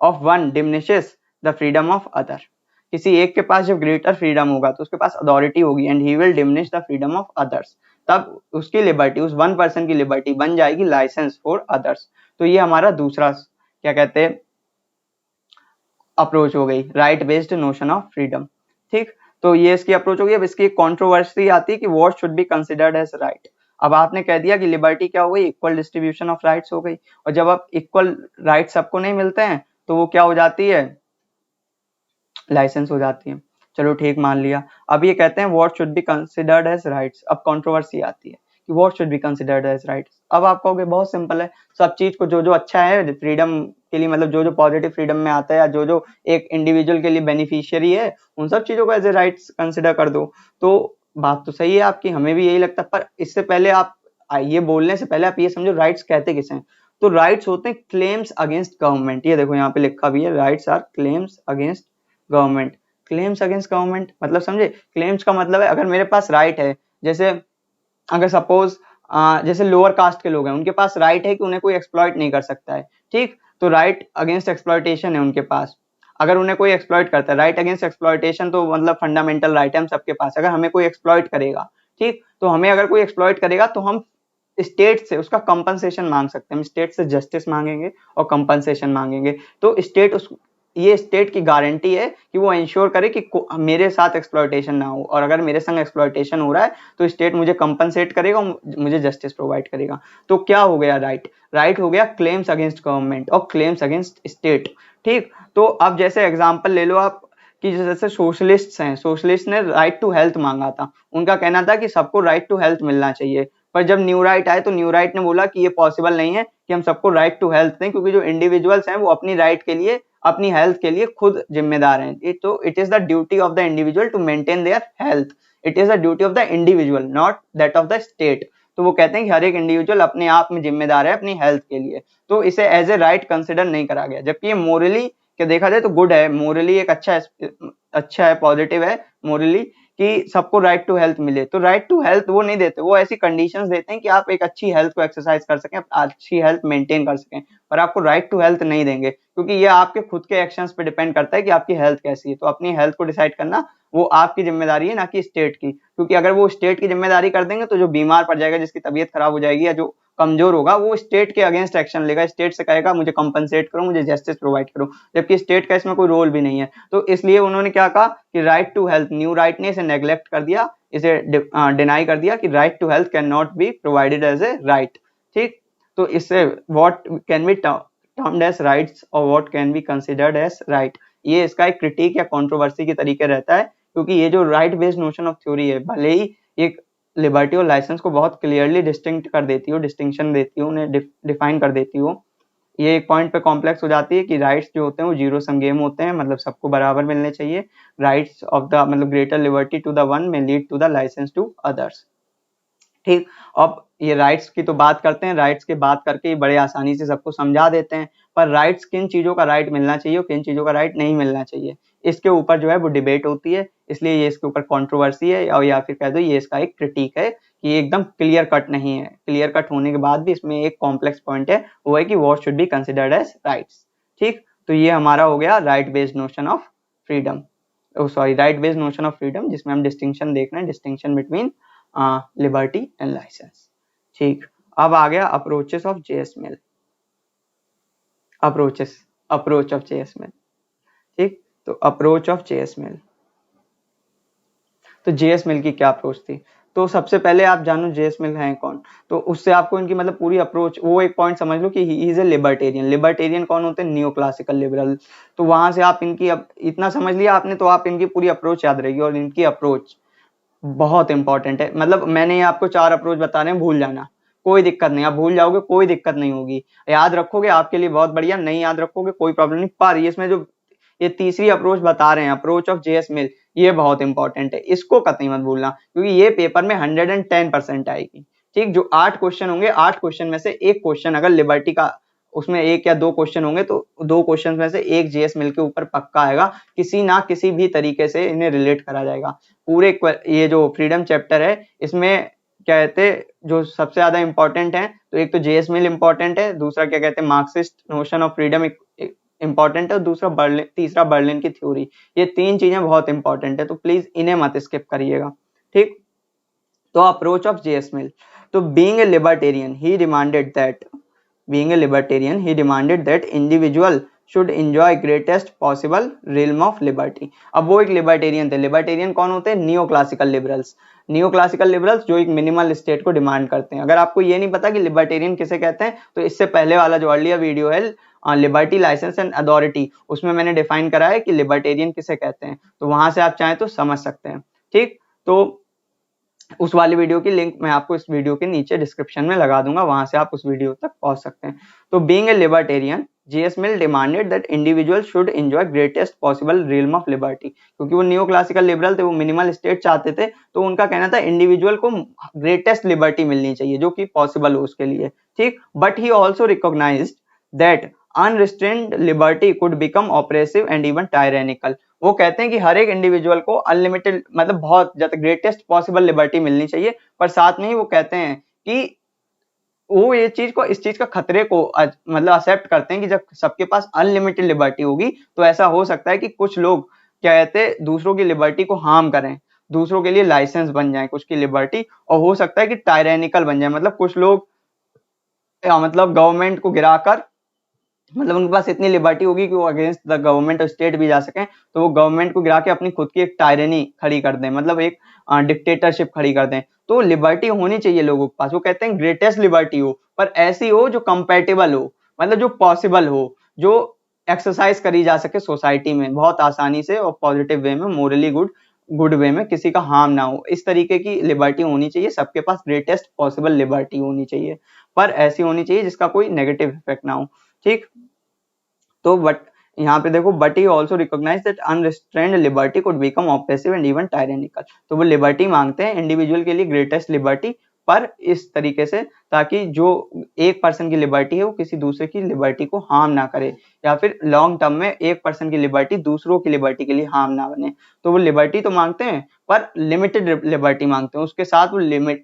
of one diminishes the freedom of other. किसी एक के पास जब ग्रेटर फ्रीडम होगा तो उसके पास अथॉरिटी होगी, and he will diminish the freedom of others, तब उसकी लिबर्टी, उस वन पर्सन की लिबर्टी बन जाएगी लाइसेंस फॉर अदर्स। तो ये हमारा दूसरा क्या कहते हैं अप्रोच हो गई, right based notion of freedom. ठीक, तो ये इसकी अप्रोच हो गई। अब इसकी कंट्रोवर्सी आती है कि what should be considered as right. अब आपने कह दिया कि लिबर्टी क्या हो गई, इक्वल डिस्ट्रीब्यूशन ऑफ राइट्स हो गई, और जब आप इक्वल राइट सबको नहीं मिलते हैं तो वो क्या हो जाती है, लाइसेंस हो जाती है। चलो ठीक, मान लिया। अब ये कहते हैं what should be considered as rights. अब कंट्रोवर्सी आती है कि what should be considered as rights. अब आप कहोगे बहुत सिंपल है, सब चीज को जो जो अच्छा है फ्रीडम के लिए, मतलब जो जो पॉजिटिव फ्रीडम में आता है, या जो जो एक इंडिविजुअल के लिए बेनिफिशियरी है, उन सब चीजों को एज ए राइट्स कंसिडर कर दो। तो बात तो सही है आपकी, हमें भी यही लगता है। पर इससे पहले आप ये बोलने से पहले आप ये समझो राइट्स कहते किसे हैं। तो राइट्स होते हैं क्लेम्स अगेंस्ट गवर्नमेंट। ये देखो यहाँ पे लिखा भी है, rights are claims against government. Claims against government मतलब समझे, क्लेम्स का मतलब है अगर मेरे पास राइट है, जैसे अगर सपोज जैसे लोअर कास्ट के लोग हैं, उनके पास राइट है कि उन्हें कोई एक्सप्लॉइट नहीं कर सकता है। ठीक, तो राइट अगेंस्ट एक्सप्लॉइटेशन है उनके पास। अगर उन्हें कोई एक्सप्लॉइट करता है, राइट अगेंस्ट एक्सप्लॉइटेशन तो मतलब फंडामेंटल राइट है हम सबके पास। अगर हमें कोई एक्सप्लॉइट करेगा, ठीक, तो हमें अगर कोई एक्सप्लॉइट करेगा तो हम स्टेट से उसका कंपनसेशन मांग सकते हैं। हम स्टेट से जस्टिस मांगेंगे और कंपनसेशन मांगेंगे। तो स्टेट उस ये स्टेट की गारंटी है कि वो इंश्योर करे कि मेरे साथ एक्सप्लॉइटेशन ना हो, और अगर मेरे संग एक्सप्लॉइटेशन हो रहा है तो स्टेट मुझे कंपनसेट करेगा और मुझे जस्टिस प्रोवाइड करेगा। तो क्या हो गया राइट, राइट हो गया क्लेम्स अगेंस्ट गवर्नमेंट और क्लेम्स अगेंस्ट स्टेट। ठीक, तो अब जैसे एग्जांपल ले लो आप कि जैसे सोशलिस्ट हैं, सोशलिस्ट ने राइट टू हेल्थ मांगा था। उनका कहना था कि सबको राइट टू हेल्थ मिलना चाहिए। पर जब न्यू राइट आए तो न्यू राइट ने बोला कि ये पॉसिबल नहीं है कि हम सबको राइट टू हेल्थ दें, क्योंकि जो इंडिविजुअल्स हैं वो अपनी राइट के लिए, अपनी हेल्थ के लिए खुद जिम्मेदार हैं। तो it is the duty of the individual to maintain their health. It is the duty of the individual, not that of the state. तो वो कहते हैं कि हर एक इंडिविजुअल अपने आप में जिम्मेदार है अपनी हेल्थ के लिए, तो इसे एज ए राइट कंसिडर नहीं करा गया। जबकि ये मोरली क्या देखा जाए तो गुड है, मोरली एक अच्छा है, पॉजिटिव है मोरली कि सबको राइट टू हेल्थ मिले। तो राइट टू हेल्थ वो नहीं देते, वो ऐसी कंडीशंस देते हैं कि आप एक अच्छी हेल्थ को एक्सरसाइज कर सकें, अच्छी हेल्थ मेंटेन कर सकें। पर आपको राइट टू हेल्थ नहीं देंगे, क्योंकि ये आपके खुद के एक्शंस पे डिपेंड करता है कि आपकी हेल्थ कैसी है। तो अपनी हेल्थ को डिसाइड करना वो आपकी जिम्मेदारी है, ना कि स्टेट की। क्योंकि अगर वो स्टेट की जिम्मेदारी कर देंगे तो जो बीमार पड़ जाएगा, जिसकी तबीयत खराब हो जाएगी या जो कमजोर होगा, वो स्टेट के अगेंस्ट एक्शन लेगा, स्टेट से कहेगा मुझे कंपनसेट करो, मुझे जस्टिस प्रोवाइड करो, जबकि स्टेट का इसमें कोई रोल भी नहीं है। तो इसलिए उन्होंने क्या कहा कि right to health, new right ने इसे नेग्लेक्ट कर दिया, इसे डिनाई कर दिया कि right to health can not be provided as a right. ठीक, तो इससे what can be termed as rights और what can be considered as right, ये इसका एक क्रिटिक या कंट्रोवर्सी के तरीके रहता है, क्योंकि ये जो right based notion of theory है, भले ही एक लिबर्टी और लाइसेंस को बहुत क्लियरली डिस्टिंक्ट कर देती हो, डिस्टिंक्शन देती हो, उन्हें डिफाइन कर देती हो, ये एक पॉइंट पे कॉम्प्लेक्स हो जाती है कि राइट्स जो होते हैं वो जीरो सम गेम होते हैं, मतलब सबको बराबर मिलने चाहिए। राइट्स ऑफ द मतलब greater liberty to the one may lead to the licence to others. ठीक, अब ये राइट्स की तो बात करते हैं, राइट्स की बात करके बड़े आसानी से सबको समझा देते हैं, पर राइट्स किन चीजों का राइट मिलना चाहिए और किन चीजों का राइट नहीं मिलना चाहिए, इसके ऊपर जो है वो डिबेट होती है, इसलिए ये इसके ऊपर कंट्रोवर्सी है, और या फिर कह दो ये इसका एक क्रिटिक है कि ये एकदम क्लियर कट नहीं है। क्लियर कट होने के बाद भी इसमें एक कॉम्प्लेक्स पॉइंट है, वो है कि what should be considered as rights. ठीक, तो ये हमारा हो गया right based notion of freedom, sorry right based notion of freedom, जिसमें हम डिस्टिंक्शन देख रहे हैं, distinction between liberty and licence. ठीक, अब आ गया approaches of J S Mill, approach of J S Mill. ठीक, तो अप्रोच ऑफ जेएस मिल, तो जेएस मिल की क्या अप्रोच थी? तो सबसे पहले आप जानो जेएस मिल है कौन, तो उससे आपको इनकी मतलब पूरी अप्रोच, वो एक पॉइंट समझ लो कि he is a libertarian. Libertarian कौन होते हैं? New classical liberal. तो वहां से आप इनकी इतना समझ लिया आपने, तो आप इनकी पूरी अप्रोच याद रहेगी, और इनकी अप्रोच बहुत इंपॉर्टेंट है। मतलब मैंने आपको 4 अप्रोच बता रहे हैं, भूल जाना, कोई दिक्कत नहीं, आप भूल जाओगे कोई दिक्कत नहीं होगी, याद रखोगे आपके लिए बहुत बढ़िया, नहीं याद रखोगे कोई प्रॉब्लम नहीं। पर इसमें जो ये तीसरी अप्रोच बता रहे हैं, अप्रोच ऑफ जेएस मिल, ये बहुत इंपॉर्टेंट है, इसको कतई मत भूलना, क्योंकि ये पेपर में 110% आएगी। ठीक, जो 8 क्वेश्चन होंगे, 8 क्वेश्चन में से एक क्वेश्चन अगर लिबर्टी का, उसमें 1 या 2 क्वेश्चन होंगे, तो 2 क्वेश्चन में से एक जेएस मिल के ऊपर पक्का आएगा, किसी ना किसी भी तरीके से इन्हें रिलेट करा जाएगा। पूरे ये जो फ्रीडम चैप्टर है, इसमें क्या कहते हैं जो सबसे ज्यादा इंपॉर्टेंट है, तो एक तो जेएस मिल इंपॉर्टेंट है, दूसरा क्या कहते हैं Marxist notion of freedom important है, और दूसरा तीसरा बर्लिन की थ्योरी। ये 3 चीजें बहुत इंपॉर्टेंट है, तो प्लीज इन्हें मत स्किप करिएगा। ठीक, तो अप्रोच ऑफ जेएस मिल, तो being a libertarian he demanded that, being a libertarian he demanded that individual should enjoy greatest possible realm of liberty। अब वो एक लिबर्टेरियन थे। लिबर्टेरियन कौन होते हैं? Neo classical liberals. Neo classical liberals जो एक मिनिमल स्टेट को डिमांड करते हैं। अगर आपको ये नहीं पता कि लिबर्टेरियन किसे कहते हैं, तो इससे पहले वाला जो अर्लियर वीडियो है लिबर्टी, लाइसेंस एंड अथॉरिटी, उसमें मैंने डिफाइन करा है कि लिबर्टेरियन किसे कहते हैं, तो वहां से आप चाहें तो समझ सकते हैं। ठीक, तो उस वाली वीडियो की लिंक मैं आपको इस वीडियो के नीचे डिस्क्रिप्शन में लगा दूंगा, वहां से आप उस वीडियो तक पहुंच सकते हैं। तो being a libertarian JS mill demanded that individual should enjoy greatest possible realm of liberty, क्योंकि वो न्यू क्लासिकल लिबरल थे, वो मिनिमल स्टेट चाहते थे, तो उनका कहना था इंडिविजुअल को ग्रेटेस्ट लिबर्टी मिलनी चाहिए जो कि पॉसिबल हो उसके लिए। ठीक, but he also recognised that unrestrained liberty could become oppressive and even tyrannical. वो कहते हैं कि हर एक इंडिविजुअल को अनलिमिटेड मतलब बहुत ज्यादा ग्रेटेस्ट पॉसिबल लिबर्टी मिलनी चाहिए, पर साथ में ही वो कहते हैं कि वो ये चीज को, इस चीज का खतरे को मतलब एक्सेप्ट करते हैं कि जब सबके पास अनलिमिटेड लिबर्टी होगी, तो ऐसा हो सकता है कि कुछ लोग क्या कहते हैं दूसरों की लिबर्टी को हार्म करें, दूसरों के लिए लाइसेंस बन जाए कुछ की लिबर्टी, और हो सकता है कि टायरेनिकल बन जाए, मतलब कुछ लोग मतलब गवर्नमेंट को गिराकर, मतलब उनके पास इतनी लिबर्टी होगी कि वो अगेंस्ट द गवर्नमेंट और स्टेट भी जा सकें, तो वो गवर्नमेंट को गिरा के अपनी खुद की एक टायरनी खड़ी कर दें, मतलब एक डिक्टेटरशिप खड़ी कर दें। तो लिबर्टी होनी चाहिए लोगों के पास, वो कहते हैं ग्रेटेस्ट लिबर्टी हो, पर ऐसी हो जो कंपेटेबल हो, मतलब जो पॉसिबल हो, जो एक्सरसाइज करी जा सके सोसाइटी में बहुत आसानी से और पॉजिटिव वे में, मोरली गुड वे में, किसी का हार्म ना हो, इस तरीके की लिबर्टी होनी चाहिए। सबके पास ग्रेटेस्ट पॉसिबल लिबर्टी होनी चाहिए, पर ऐसी होनी चाहिए जिसका कोई नेगेटिव इफेक्ट ना हो। ठीक, तो बट यहाँ पे देखो, but he also recognise that unrestrained liberty could become oppressive and even tyrannical. तो वो लिबर्टी मांगते हैं इंडिविजुअल के लिए ग्रेटेस्ट लिबर्टी, पर इस तरीके से ताकि जो एक पर्सन की लिबर्टी है वो किसी दूसरे की लिबर्टी को हार्म ना करे, या फिर लॉन्ग टर्म में एक पर्सन की लिबर्टी दूसरों की लिबर्टी के लिए हार्म ना बने। तो वो लिबर्टी तो मांगते हैं, पर लिमिटेड लिबर्टी मांगते हैं, उसके साथ वो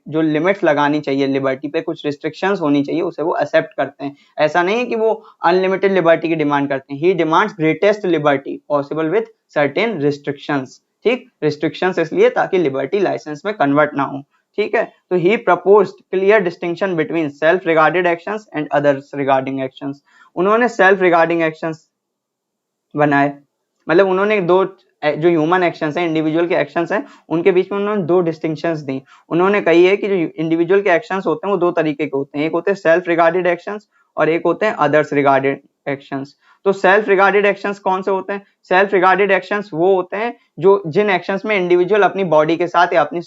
जो लिमिट्स लगानी चाहिए लिबर्टी पे, कुछ रिस्ट्रिक्शंस होनी चाहिए, उसे वो एक्सेप्ट करते हैं। ऐसा नहीं है कि वो अनलिमिटेड लिबर्टी की डिमांड करते हैं, he demands greatest liberty possible with certain restrictions. ठीक, रिस्ट्रिक्शंस इसलिए ताकि लिबर्टी लाइसेंस में कन्वर्ट ना हो। ठीक है, तो he proposed clear distinction between self regarded actions and others regarding actions. उन्होंने सेल्फ रिगार्डिंग एक्शंस बनाए, मतलब उन्होंने दो जो ह्यूमन एक्शंस हैं, इंडिविजुअल के एक्शंस हैं, उनके बीच में उन्होंने 2 डिस्टिंक्शंस दी। उन्होंने कही है कि जो इंडिविजुअल के एक्शंस होते हैं वो 2 तरीके के होते हैं, एक होते हैं सेल्फ रिगार्डेड एक्शंस और एक होते हैं अदर्स रिगार्डेड एक्शंस। तो सेल्फ रिगार्डेड एक्शंस कौन से होते हैं? सेल्फ रिगार्डेड एक्शंस वो होते हैं जो जिन एक्शंस में इंडिविजुअल अपनी बॉडी के साथ या अपनी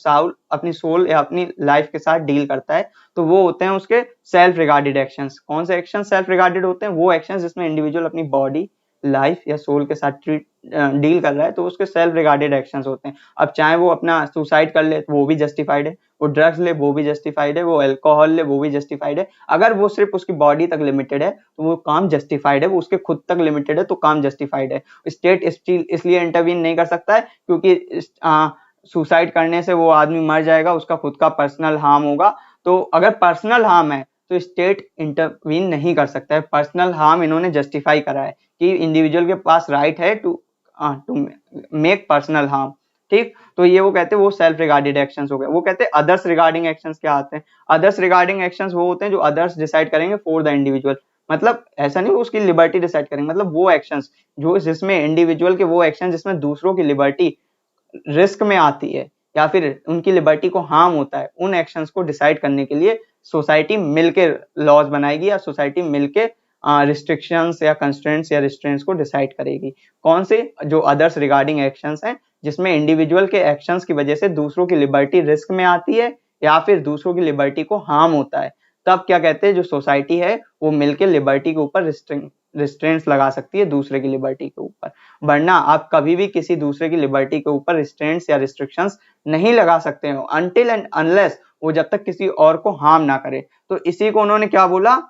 सोल या अपनी लाइफ के साथ डील करता है, तो वो होते हैं उसके सेल्फ रिगार्डेड एक्शंस। कौन से एक्शन सेल्फ रिगार्डेड होते हैं? वो एक्शंस जिसमें इंडिविजुअल अपनी बॉडी, लाइफ या सोल के साथ डील कर रहा है, तो उसके सेल्फ रिगार्डेड एक्शंस होते हैं। अब चाहे वो अपना सुसाइड कर ले तो वो भी जस्टिफाइड है, वो ड्रग्स ले वो भी जस्टिफाइड है, वो अल्कोहल ले वो भी जस्टिफाइड है। अगर वो सिर्फ उसकी बॉडी तक लिमिटेड है तो वो काम जस्टिफाइड है, वो उसके खुद तक लिमिटेड है तो काम जस्टिफाइड है। स्टेट इसलिए इंटरवीन नहीं कर सकता है क्योंकि सुसाइड करने से वो आदमी मर जाएगा, उसका खुद का पर्सनल हार्म होगा। तो अगर पर्सनल हार्म है तो स्टेट इंटरवीन नहीं कर सकता है। पर्सनल हार्म इन्होंने जस्टिफाई करा है कि इंडिविजुअल के पास राइट है टू मेक पर्सनल हार्म। ठीक, तो ये वो कहते हैं वो सेल्फ रिगार्डेड एक्शंस हो गए। वो कहते हैं अदर्स रिगार्डिंग एक्शंस क्या आते हैं? अदर्स रिगार्डिंग एक्शंस वो होते हैं जो अदर्स डिसाइड करेंगे फॉर द इंडिविजुअल। मतलब ऐसा नहीं वो उसकी लिबर्टी डिसाइड करेंगे, मतलब वो एक्शंस जो जिसमें इंडिविजुअल के वो एक्शन जिसमें दूसरों की लिबर्टी रिस्क में आती है या फिर उनकी लिबर्टी को हार्म होता है, उन एक्शंस को डिसाइड करने के लिए सोसाइटी मिलकर लॉज बनाएगी या सोसाइटी मिलकर रिस्ट्रिक्शंस या कंस्ट्रेंट्स या रिस्ट्रेंट्स को डिसाइड करेगी। कौन से? जो अदर्स रिगार्डिंग एक्शंस हैं जिसमें इंडिविजुअल के एक्शंस की वजह से दूसरों की लिबर्टी रिस्क में आती है या फिर दूसरों की लिबर्टी को हार्म होता है, तब क्या कहते हैं जो सोसाइटी है वो मिलकर लिबर्टी के ऊपर रिस्ट्रेंट्स लगा सकती है दूसरे की लिबर्टी के ऊपर। वरना आप कभी भी किसी दूसरे की लिबर्टी के ऊपर रिस्ट्रेंट्स या रिस्ट्रिक्शंस नहीं लगा सकते हो अनटिल एंड अनलेस वो जब तक किसी और को हार्म ना करे। तो इसी को उन्होंने क्या बोला,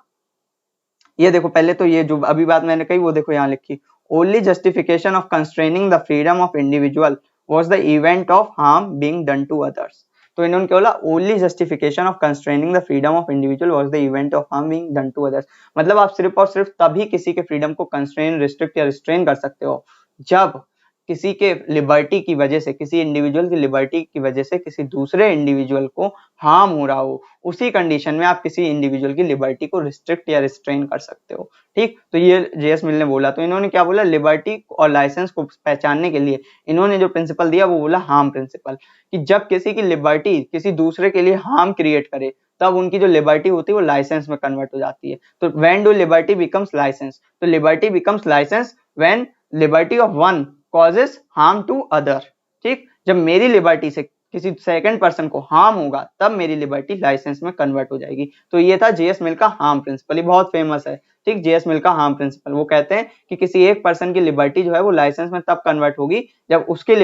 ये देखो पहले तो ये जो अभी बात मैंने कही वो देखो यहाँ लिखी, only justification of constraining the freedom of individual was the event of harm being done to others. तो इन्होंने क्या बोला, only justification of constraining the freedom of individual was the event of harm being done to others. मतलब आप सिर्फ और सिर्फ तभी किसी के फ्रीडम को कंस्ट्रेन, रिस्ट्रिक्ट या रिस्ट्रेन कर सकते हो जब किसी के लिबर्टी की वजह से, किसी इंडिविजुअल की लिबर्टी की वजह से किसी दूसरे इंडिविजुअल को हार्म हो रहा हो। उसी कंडीशन में आप किसी इंडिविजुअल की लिबर्टी को रिस्ट्रिक्ट या रिस्ट्रेन कर सकते हो। ठीक, तो ये जेएस मिल ने बोला। तो इन्होंने क्या बोला, लिबर्टी और लाइसेंस को पहचानने के लिए इन्होंने जो प्रिंसिपल दिया वो बोला हार्म प्रिंसिपल, कि जब किसी की लिबर्टी किसी दूसरे के लिए हार्म क्रिएट करे तब उनकी जो लिबर्टी होती है वो लाइसेंस में कन्वर्ट हो जाती है। तो when do liberty becomes licence? तो liberty becomes licence when liberty of one causes harm to other. ठीक, जब मेरी लिबर्टी से किसी सेकंड पर्सन को हार्म होगा तब मेरी लिबर्टी लाइसेंस में कन्वर्ट हो जाएगी। तो ये था जेएस मिल का हार्म प्रिंसिपल, ये बहुत फेमस है। ठीक, जेएस मिल का हार्म प्रिंसिपल, वो कहते हैं कि किसी एक पर्सन की लिबर्टी जो है वो लाइसेंस में तब कन्वर्ट होगी जब उसकी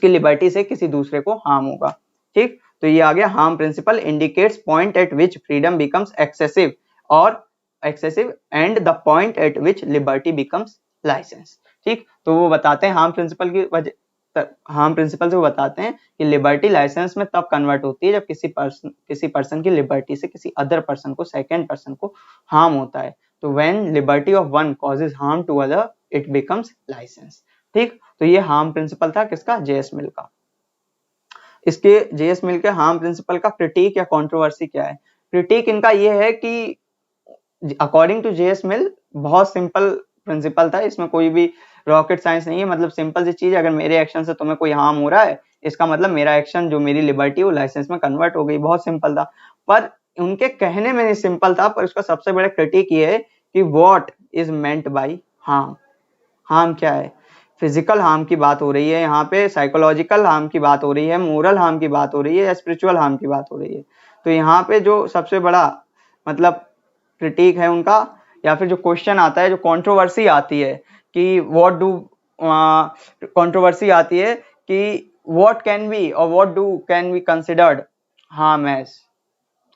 लिबर्टी से किसी दूसरे को हार्म होगा। ठीक, तो ये आ गया harm principle indicates point at which freedom becomes excessive and the point at which liberty becomes licence. ठीक, तो वो बताते हैं हार्म प्रिंसिपल की वजह, हार्म प्रिंसिपल से वो बताते हैं कि लिबर्टी लाइसेंस में तब कन्वर्ट होती है जब किसी पर्सन की लिबर्टी से किसी अदर पर्सन को, सेकंड पर्सन को हार्म होता है। तो when liberty of one causes harm to other it becomes licence. ठीक, तो ये हार्म प्रिंसिपल था किसका? जेएस मिल का। इसके जेएस मिल के हार्म प्रिंसिपल का क्रिटिक या कंट्रोवर्सी क्या है? क्रिटिक इनका ये है कि अकॉर्डिंग टू जेएस मिल बहुत सिंपल प्रिंसिपल था, इसमें कोई भी रॉकेट साइंस नहीं है। मतलब सिंपल सी चीज, अगर मेरे एक्शन से तुम्हें कोई हार्म हो रहा है इसका मतलब मेरा एक्शन जो मेरी लिबर्टी वो लाइसेंस में कन्वर्ट हो गई। बहुत सिंपल था, पर उनके कहने में नहीं सिंपल था, पर उसका सबसे बड़ा क्रिटिक ये है कि what is meant by harm. Harm क्या है? फिजिकल हार्म की बात हो रही है यहाँ पे, साइकोलॉजिकल हार्म की बात हो रही है, मोरल हार्म की बात हो रही है या स्पिरिचुअल हार्म की बात हो रही है? तो यहाँ पे जो सबसे बड़ा मतलब क्रिटिक है उनका, या फिर जो क्वेश्चन आता है, जो कंट्रोवर्सी आती है कि कंट्रोवर्सी आती है कि व्हाट कैन बी और what can be considered harm as.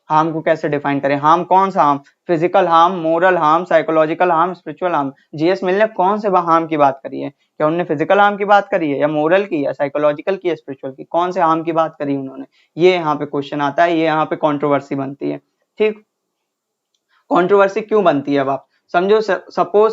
Harm को कैसे डिफाइन करें? हार्म कौन सा harm? Physical harm, moral harm, psychological harm, spiritual harm. G S Mill ने कौन से हार्म की बात करी है? क्या उन्होंने फिजिकल हार्म की बात करी है या मोरल की या साइकोलॉजिकल की या स्पिरिचुअल की? कौन से हार्म की बात करी उन्होंने? ये यहाँ पे क्वेश्चन आता है, ये यहाँ पे कंट्रोवर्सी बनती है। ठीक, कंट्रोवर्सी क्यों बनती है? अब आप समझो, सपोज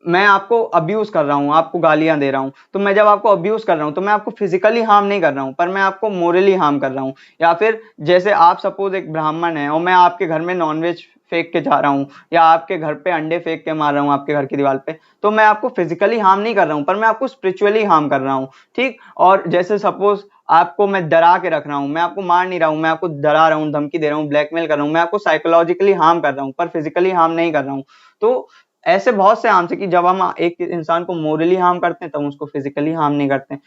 मैं आपको अब्यूज कर रहा हूँ, आपको गालियां दे रहा हूँ, तो मैं जब आपको अब्यूज कर रहा हूँ तो मैं आपको फिजिकली हार्म नहीं कर रहा हूँ, पर मैं आपको मोरली हार्म कर रहा हूँ। या फिर जैसे आप सपोज एक ब्राह्मण है और मैं आपके घर में नॉनवेज फेंक के जा रहा हूँ या आपके घर पे अंडे फेंक के मार रहा हूँ आपके घर की दीवार पे, तो मैं आपको फिजिकली हार्म नहीं कर रहा हूँ, पर मैं आपको स्पिरिचुअली हार्म कर रहा हूँ। ठीक, और जैसे सपोज आपको मैं डरा के रख रहा हूँ, मैं आपको मार नहीं रहा हूँ, मैं आपको डरा रहा हूँ, धमकी दे रहा हूँ, ब्लैकमेल कर रहा हूँ, मैं आपको साइकोलॉजिकली हार्म कर रहा हूँ पर फिजिकली हार्म नहीं कर रहा हूँ। तो ऐसे बहुत से हार्म्स है कि जब हम एक इंसान को मोरली हार्म करते हैं तब उसको फिजिकली हार्म नहीं करते हैं,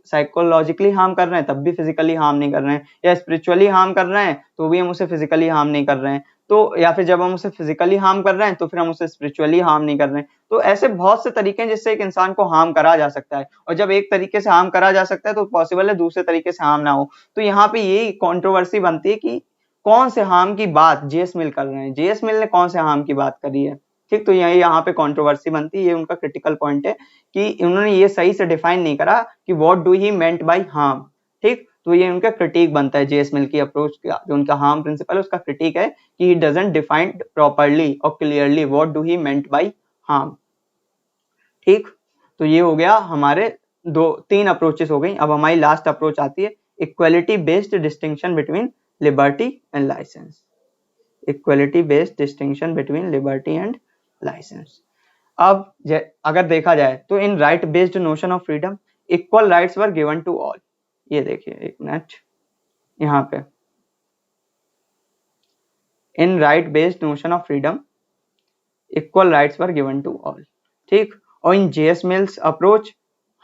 साइकोलॉजिकली हार्म कर रहे हैं तब भी फिजिकली हार्म नहीं कर रहे हैं, या स्पिरिचुअली हार्म कर रहे हैं तो भी हम उसे फिजिकली हार्म नहीं कर रहे हैं, तो या फिर जब हम उसे फिजिकली हार्म कर रहे हैं तो फिर हम उसे स्पिरिचुअली हार्म नहीं कर रहे हैं। तो ऐसे बहुत से तरीके हैं जिससे एक इंसान को हार्म करा जा सकता है, और जब एक तरीके से हार्म करा जा सकता है तो पॉसिबल है दूसरे तरीके से हार्म ना हो। तो यहाँ पे यही कंट्रोवर्सी बनती है कि कौन से हार्म की बात जेएस मिल कर रहे हैं, जेएस मिल ने कौन से हार्म की बात करी है। ठीक, तो यही यहाँ पे कंट्रोवर्सी बनती है, ये उनका क्रिटिकल पॉइंट है कि उन्होंने ये सही से डिफाइन नहीं करा कि what do he meant by harm. ठीक, तो ये उनका क्रिटिक बनता है जेएस मिल की अप्रोच का, जो उनका हार्म प्रिंसिपल है उसका क्रिटिक है कि ही डजंट डिफाइन प्रॉपर्ली और clearly what do he meant by harm. ठीक, तो ये हो गया हमारे तीन अप्रोचेस हो गई। अब हमारी लास्ट अप्रोच आती है equality based distinction between liberty and licence. Equality based distinction between liberty and licence. अब अगर देखा जाए तो in right based notion of freedom equal rights were given to all. ये देखिए एक मिनट, यहाँ पे in right based notion of freedom equal rights were given to all. ठीक, और in J S Mill's approach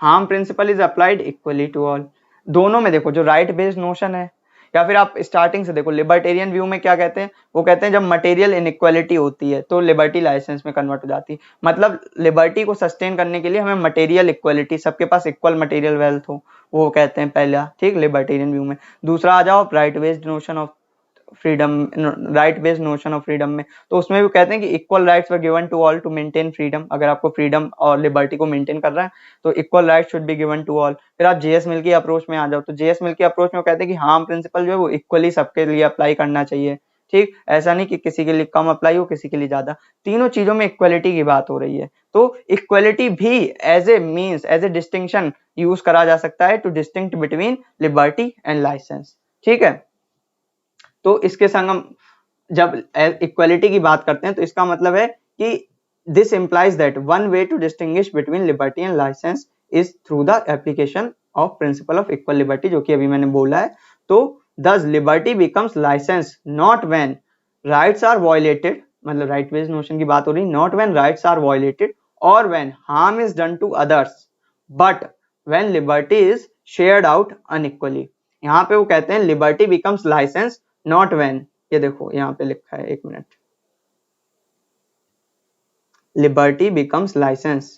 harm principle is applied equally to all. दोनों में देखो जो राइट बेस्ड नोशन है, या फिर आप स्टार्टिंग से देखो लिबर्टेरियन व्यू में क्या कहते हैं, वो कहते हैं जब मटेरियल इनइक्वालिटी होती है तो लिबर्टी लाइसेंस में कन्वर्ट हो जाती है। मतलब लिबर्टी को सस्टेन करने के लिए हमें मटेरियल इक्वालिटी, सबके पास इक्वल मटेरियल वेल्थ हो, वो कहते हैं पहला। ठीक, लिबर्टेरियन व्यू में। दूसरा आ जाओ right based notion of freedom, right based notion of freedom में, तो उसमें भी कहते हैं कि equal rights were given to all to maintain freedom. अगर आपको फ्रीडम और लिबर्टी को मेंटेन कर रहा है तो equal right should be given to all. फिर आप जेएस मिल की अप्रोच में आ जाओ, तो जेएस मिल की अप्रोच में कहते हैं कि हार्म प्रिंसिपल जो है वो इक्वली सबके लिए अप्लाई करना चाहिए। ठीक, ऐसा नहीं कि किसी के लिए कम अप्लाई हो किसी के लिए ज्यादा, तीनों चीजों में इक्वलिटी की बात हो रही है। तो इक्वलिटी भी as a means, as a distinction use करा जा सकता है to distinct between liberty and licence. ठीक है, तो इसके संग हम जब इक्वालिटी की बात करते हैं तो इसका मतलब है कि this implies that one way to distinguish between liberty and license is through the application of principle of equal liberty, जो कि अभी मैंने बोला है। तो thus liberty becomes license not when rights are violated, मतलब राइट बेस्ड नोशन की बात हो रही, not when rights are violated or when harm is done to others but when liberty is shared out unequally। यहाँ पे वो कहते हैं liberty becomes license not when, ये देखो यहाँ पे लिखा है, एक minute, liberty becomes license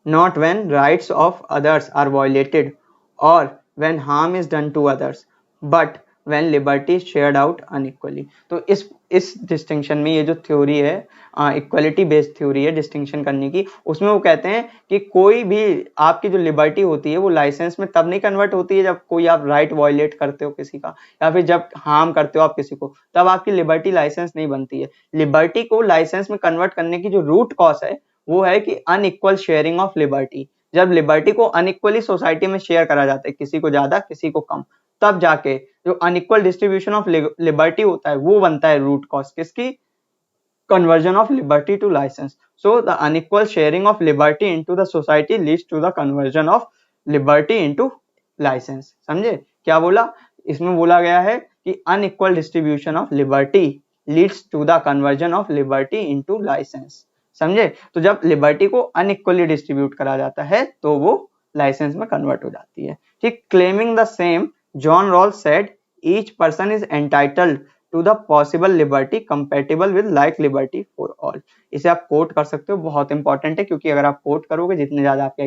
not when rights of others are violated or when harm is done to others but when liberty is shared out unequally। तो इस डिस्टिंक्शन में ये जो थ्योरी है, इक्वालिटी बेस्ड थ्योरी है डिस्टिंक्शन करने की, उसमें वो कहते हैं कि कोई भी आपकी जो लिबर्टी होती है वो लाइसेंस में तब नहीं कन्वर्ट होती है जब कोई आप राइट वायलेट करते हो किसी का, या फिर जब हार्म करते हो आप किसी को, तब आपकी लिबर्टी लाइसेंस नहीं बनती है। लिबर्टी को लाइसेंस में कन्वर्ट करने की जो रूट कॉज है वो है कि अनइक्वल शेयरिंग ऑफ लिबर्टी। जब लिबर्टी को अनइक्वली सोसाइटी में शेयर करा जाता है, किसी को ज्यादा किसी को कम, तब जाके जो अनइक्वल डिस्ट्रीब्यूशन ऑफ लिबर्टी होता है वो बनता है रूट कॉज किसकी, conversion of liberty to license. So the unequal sharing of liberty into the society leads to the conversion of liberty into license. समझे क्या बोला, इसमें बोला गया है कि unequal distribution of liberty leads to the conversion of liberty into license. समझे, तो जब लिबर्टी को अनइक्वली डिस्ट्रीब्यूट करा जाता है तो वो लाइसेंस में कन्वर्ट हो जाती है। ठीक, claiming the same John Rawls said each person is entitled to the possible liberty compatible with like liberty for all। इसे आप कोट कर सकते हो, बहुत इंपॉर्टेंट है, क्योंकि अगर आप कोट करोगे, जितने ज्यादा आपके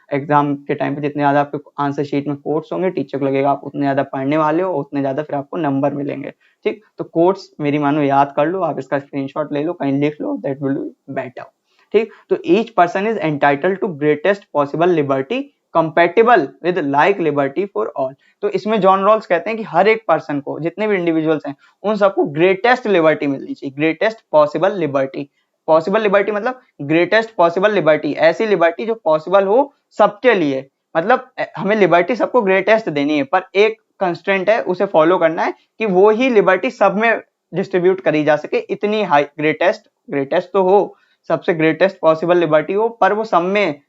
एग्जाम के टाइम पे जितने ज्यादा आपके आंसर शीट में कोट्स होंगे, टीचर को लगेगा आप उतने ज्यादा पढ़ने वाले हो, उतने ज्यादा फिर आपको नंबर मिलेंगे। ठीक, तो कोट्स मेरी मानो याद कर लो, आप इसका स्क्रीनशॉट ले लो, कहीं लिख लो, दैट विल बी बेटर। ठीक, तो each person is entitled to greatest possible liberty compatible with like liberty for all. तो इसमें जॉन रॉल्स कहते हैं कि हर एक पर्सन को, जितने भी इंडिविजुअल्स हैं, उन सबको ग्रेटेस्ट लिबर्टी मिलनी चाहिए, greatest possible liberty. Possible liberty मतलब ग्रेटेस्ट पॉसिबल लिबर्टी, ऐसी लिबर्टी जो पॉसिबल हो सबके लिए। मतलब हमें लिबर्टी सबको ग्रेटेस्ट देनी है, पर एक कंस्ट्रेंट है, उसे फॉलो करना है कि वो ही लिबर्टी सब में डिस्ट्रीब्यूट करी जा सके, इतनी हाई ग्रेटेस्ट तो हो, सबसे ग्रेटेस्ट पॉसिबल लिबर्टी हो, पर वो सब में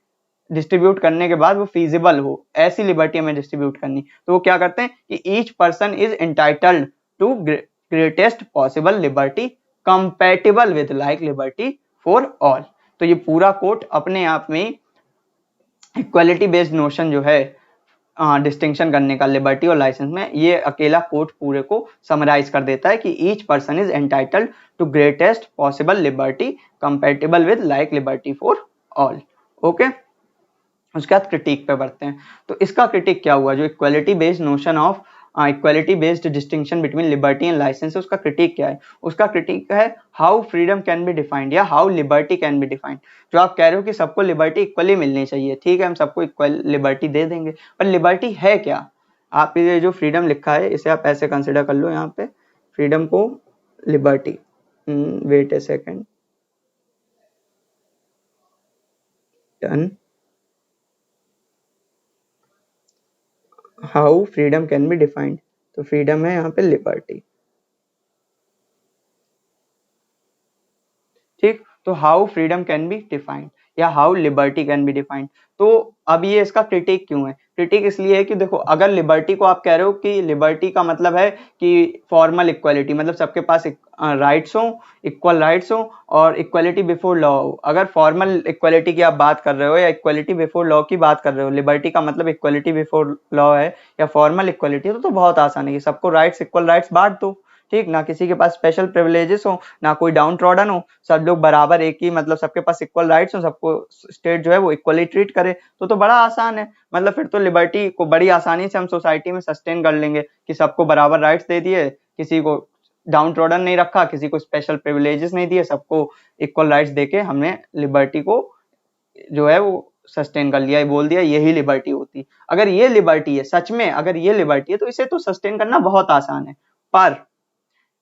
डिस्ट्रीब्यूट करने के बाद वो फीजिबल हो, ऐसी लिबर्टी हमें डिस्ट्रीब्यूट करनी। तो वो क्या करते हैं कि each person is entitled to greatest possible liberty compatible with like liberty for all. तो ये पूरा कोट अपने आप में इक्वालिटी बेस्ड नोशन जो है डिस्टिंक्शन करने का लिबर्टी और लाइसेंस में, ये अकेला कोट पूरे को समराइज कर देता है कि each person is entitled to greatest possible liberty compatible with like liberty for all. Okay, उसके बाद क्रिटिक पे बढ़ते हैं। तो इसका क्रिटिक क्या हुआ, जो equality based notion of equality based distinction between liberty and licence, उसका क्रिटिक क्या है? उसका क्रिटिक है how freedom can be defined या how liberty can be defined. जो आप कह रहे हो कि सबको लिबर्टी इक्वली मिलनी चाहिए, ठीक है, हम सबको इक्वल लिबर्टी दे देंगे, पर लिबर्टी है क्या? आप ये जो फ्रीडम लिखा है इसे आप ऐसे कंसिडर कर लो, यहाँ पे फ्रीडम को liberty, wait a second, done, how freedom can be defined, तो फ्रीडम है यहाँ पे लिबर्टी, ठीक। तो how freedom can be defined या how liberty can be defined. तो अब ये इसका क्रिटिक क्यों है? क्रिटिक इसलिए है कि देखो, अगर लिबर्टी को आप कह रहे हो कि लिबर्टी का मतलब है कि फॉर्मल इक्वालिटी, मतलब सबके पास राइट्स हो, इक्वल राइट्स हो और इक्वालिटी बिफोर लॉ हो। अगर फॉर्मल इक्वालिटी की आप बात कर रहे हो या इक्वालिटी बिफोर लॉ की बात कर रहे हो, लिबर्टी का मतलब इक्वालिटी बिफोर लॉ है या फॉर्मल इक्वालिटी, तो बहुत आसान है कि सबको राइट्स, इक्वल राइट्स बांट दो, ठीक। ना किसी के पास स्पेशल प्रिविलेजेस हो, ना कोई डाउन ट्रॉडन हो, सब लोग बराबर एक ही, मतलब सबके पास इक्वल राइट्स हो, सबको स्टेट जो है वो इक्वली ट्रीट करे, तो बड़ा आसान है। मतलब फिर तो लिबर्टी को बड़ी आसानी से हम सोसाइटी में सस्टेन कर लेंगे कि सबको बराबर राइट्स दे दिए, किसी को डाउन ट्रॉडन नहीं रखा, किसी को स्पेशल प्रिविलेजेस नहीं दिए, सबको इक्वल राइट्स देके हमने लिबर्टी को जो है वो सस्टेन कर लिया, बोल दिया यही लिबर्टी होती। अगर ये लिबर्टी है सच में, अगर ये लिबर्टी है तो इसे तो सस्टेन करना बहुत आसान है, पर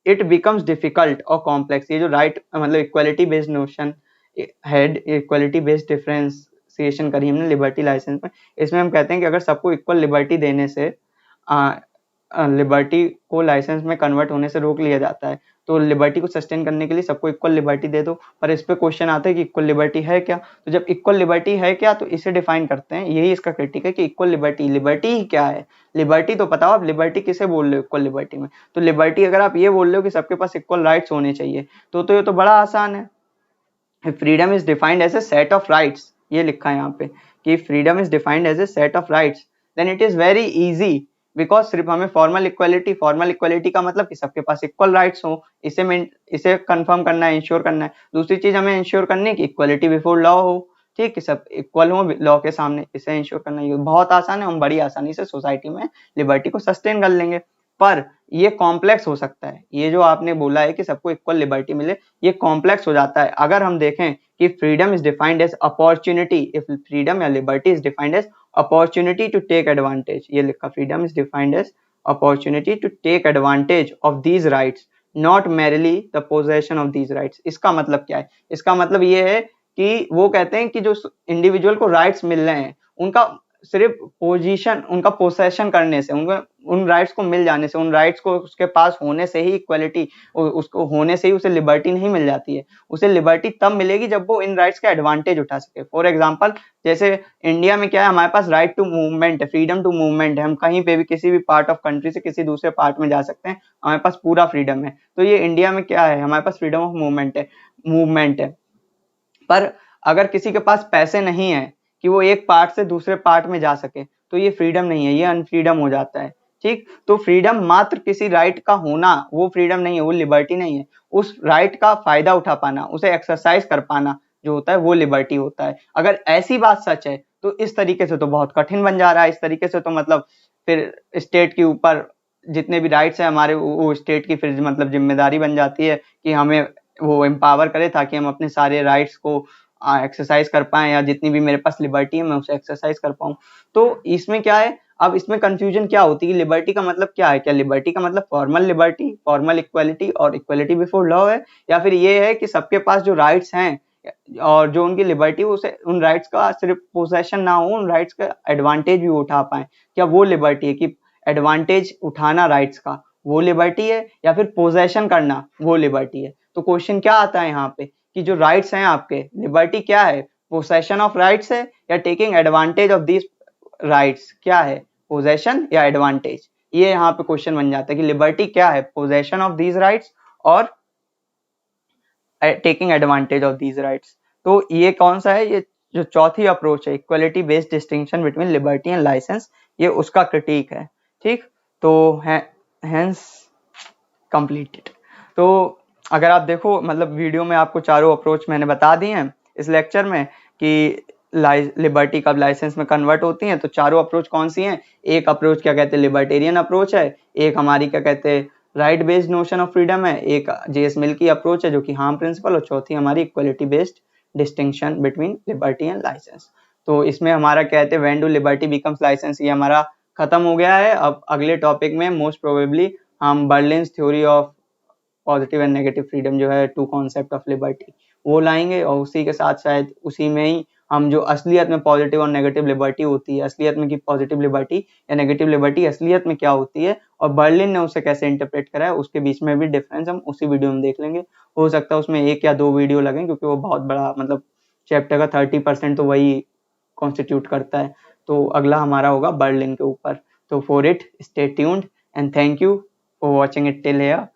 इट बिकम्स डिफिकल्ट और कॉम्प्लेक्स। ये जो राइट मतलब equality based notion head, equality based differentiation करी हमने लिबर्टी लाइसेंस में, इसमें हम कहते हैं कि अगर सबको इक्वल लिबर्टी देने से लिबर्टी को लाइसेंस में कन्वर्ट होने से रोक लिया जाता है, तो लिबर्टी को सस्टेन करने के लिए सबको इक्वल लिबर्टी दे दो। पर इस पे क्वेश्चन आता है कि इक्वल लिबर्टी है क्या? तो जब इक्वल लिबर्टी है क्या तो इसे डिफाइन करते हैं, यही इसका क्रिटिक है कि इक्वल लिबर्टी, लिबर्टी ही क्या है? लिबर्टी तो बताओ आप, लिबर्टी किसे बोल रहे हो इक्वल लिबर्टी में? तो लिबर्टी अगर आप ये बोल रहे हो कि सबके पास इक्वल राइट्स होने चाहिए, तो ये तो बड़ा आसान है। Freedom is defined as a set of rights, ये लिखा है यहाँ पे कि freedom is defined as a set of rights, then it is very easy, because सिर्फ हमें फॉर्मल इक्वालिटी का मतलब कि सबके पास इक्वल राइट्स हो, इसे कंफर्म करना है, इंश्योर करना है। दूसरी चीज हमें इंश्योर करनी है कि इक्वालिटी बिफोर लॉ हो, ठीक है, सब इक्वल हो लॉ के सामने, इसे इंश्योर करना है। बहुत आसान है, हम बड़ी आसानी से सोसाइटी में लिबर्टी को सस्टेन कर लेंगे। पर ये कॉम्प्लेक्स हो सकता है, ये जो आपने बोला है कि सबको इक्वल लिबर्टी मिले, ये कॉम्प्लेक्स हो जाता है अगर हम देखें कि freedom is defined as opportunity. If freedom या liberty is defined as opportunity to take advantage, ये लिखा, freedom is defined as opportunity to take advantage of these rights, not merely the possession of these rights. इसका मतलब क्या है? इसका मतलब ये है कि वो कहते हैं कि जो इंडिविजुअल को राइट्स मिल रहे हैं, उनका सिर्फ पोजीशन, उनका पोसेशन करने से, उनका उन राइट्स को मिल जाने से, उन राइट्स को उसके पास होने से ही इक्वालिटी, उसको होने से ही उसे लिबर्टी नहीं मिल जाती है। उसे लिबर्टी तब मिलेगी जब वो इन राइट्स का एडवांटेज उठा सके। फॉर एग्जांपल, जैसे इंडिया में क्या है, हमारे पास राइट टू मूवमेंट है, फ्रीडम टू मूवमेंट है, हम कहीं पे भी किसी भी पार्ट ऑफ कंट्री से किसी दूसरे पार्ट में जा सकते हैं, हमारे पास पूरा फ्रीडम है। तो ये इंडिया में क्या है, हमारे पास फ्रीडम ऑफ मूवमेंट है। पर अगर किसी के पास पैसे नहीं है कि वो एक पार्ट से दूसरे पार्ट में जा सके, तो ये फ्रीडम नहीं है, ये अनफ्रीडम हो जाता है, ठीक। तो फ्रीडम मात्र किसी राइट का होना, वो फ्रीडम नहीं है, वो लिबर्टी नहीं है। उस राइट का फायदा उठा पाना, उसे एक्सरसाइज कर पाना जो होता है, वो लिबर्टी होता है। अगर ऐसी बात सच है तो इस तरीके से तो बहुत कठिन बन जा रहा है। इस तरीके से तो मतलब फिर स्टेट के ऊपर जितने भी राइट्स है हमारे, वो स्टेट की फिर मतलब जिम्मेदारी बन जाती है कि हमें वो एम्पावर करे ताकि हम अपने सारे राइट्स को एक्सरसाइज कर पाए, या जितनी भी मेरे पास लिबर्टी है मैं उसे एक्सरसाइज कर पाऊं। तो इसमें क्या है, अब इसमें कंफ्यूजन क्या होती है, लिबर्टी का मतलब क्या है? क्या लिबर्टी का मतलब फॉर्मल लिबर्टी, फॉर्मल इक्वालिटी और इक्वालिटी बिफोर लॉ है, या फिर ये है कि सबके पास जो राइट्स हैं और जो उनकी लिबर्टी, उसे उन राइट्स का सिर्फ पोसेशन ना हो, उन राइट्स का एडवांटेज भी उठा पाए? क्या वो लिबर्टी है कि एडवांटेज उठाना राइट्स का, वो लिबर्टी है, या फिर पोजेशन करना वो लिबर्टी है? तो क्वेश्चन क्या आता है यहाँ पे कि जो राइट्स हैं आपके, लिबर्टी क्या है? पोसेशन ऑफ राइट्स है या taking advantage of this rights? क्या है, पोजेशन या एडवांटेज? ये यहाँ पे क्वेश्चन बन जाता है कि लिबर्टी क्या है, पोजेशन ऑफ दीज राइट्स और taking advantage of these rights. तो ये कौन सा है, ये जो चौथी अप्रोच है, equality based distinction between liberty and license, ये उसका क्रिटिक है। ठीक, तो हैंस कंप्लीटेड। तो अगर आप देखो, मतलब वीडियो में आपको चारों अप्रोच मैंने बता दिए हैं इस लेक्चर में कि लिबर्टी कब लाइसेंस में कन्वर्ट होती है। तो चारों अप्रोच कौन सी हैं? एक अप्रोच क्या कहते हैं, लिबर्टेरियन अप्रोच है, एक हमारी क्या कहते हैं, right based notion of freedom है, एक जेएस मिल की अप्रोच है जो कि हार्म प्रिंसिपल, और चौथी हमारी equality based distinction between liberty and licence. तो इसमें हमारा कहते हैं when do liberty becomes license, ये हमारा खत्म हो गया है। अब अगले टॉपिक में मोस्ट प्रोबेबली हम Berlin's theory of positive and negative freedom जो है, टू कॉन्सेप्ट ऑफ लिबर्टी, वो लाएंगे, और उसी के साथ शायद उसी में ही हम जो असलियत में पॉजिटिव और नेगेटिव लिबर्टी होती है, असलियत में कि पॉजिटिव लिबर्टी या नेगेटिव लिबर्टी असलियत में क्या होती है और बर्लिन ने उसे कैसे इंटरप्रेट करा है, उसके बीच में भी डिफरेंस हम उसी वीडियो में देख लेंगे। हो सकता है उसमें 1 या 2 वीडियो लगें, क्योंकि वो बहुत बड़ा, मतलब चैप्टर का 30% तो वही कॉन्स्टिट्यूट करता है। तो अगला हमारा होगा बर्लिन के ऊपर। तो for it stay tuned and thank you for watching it till here.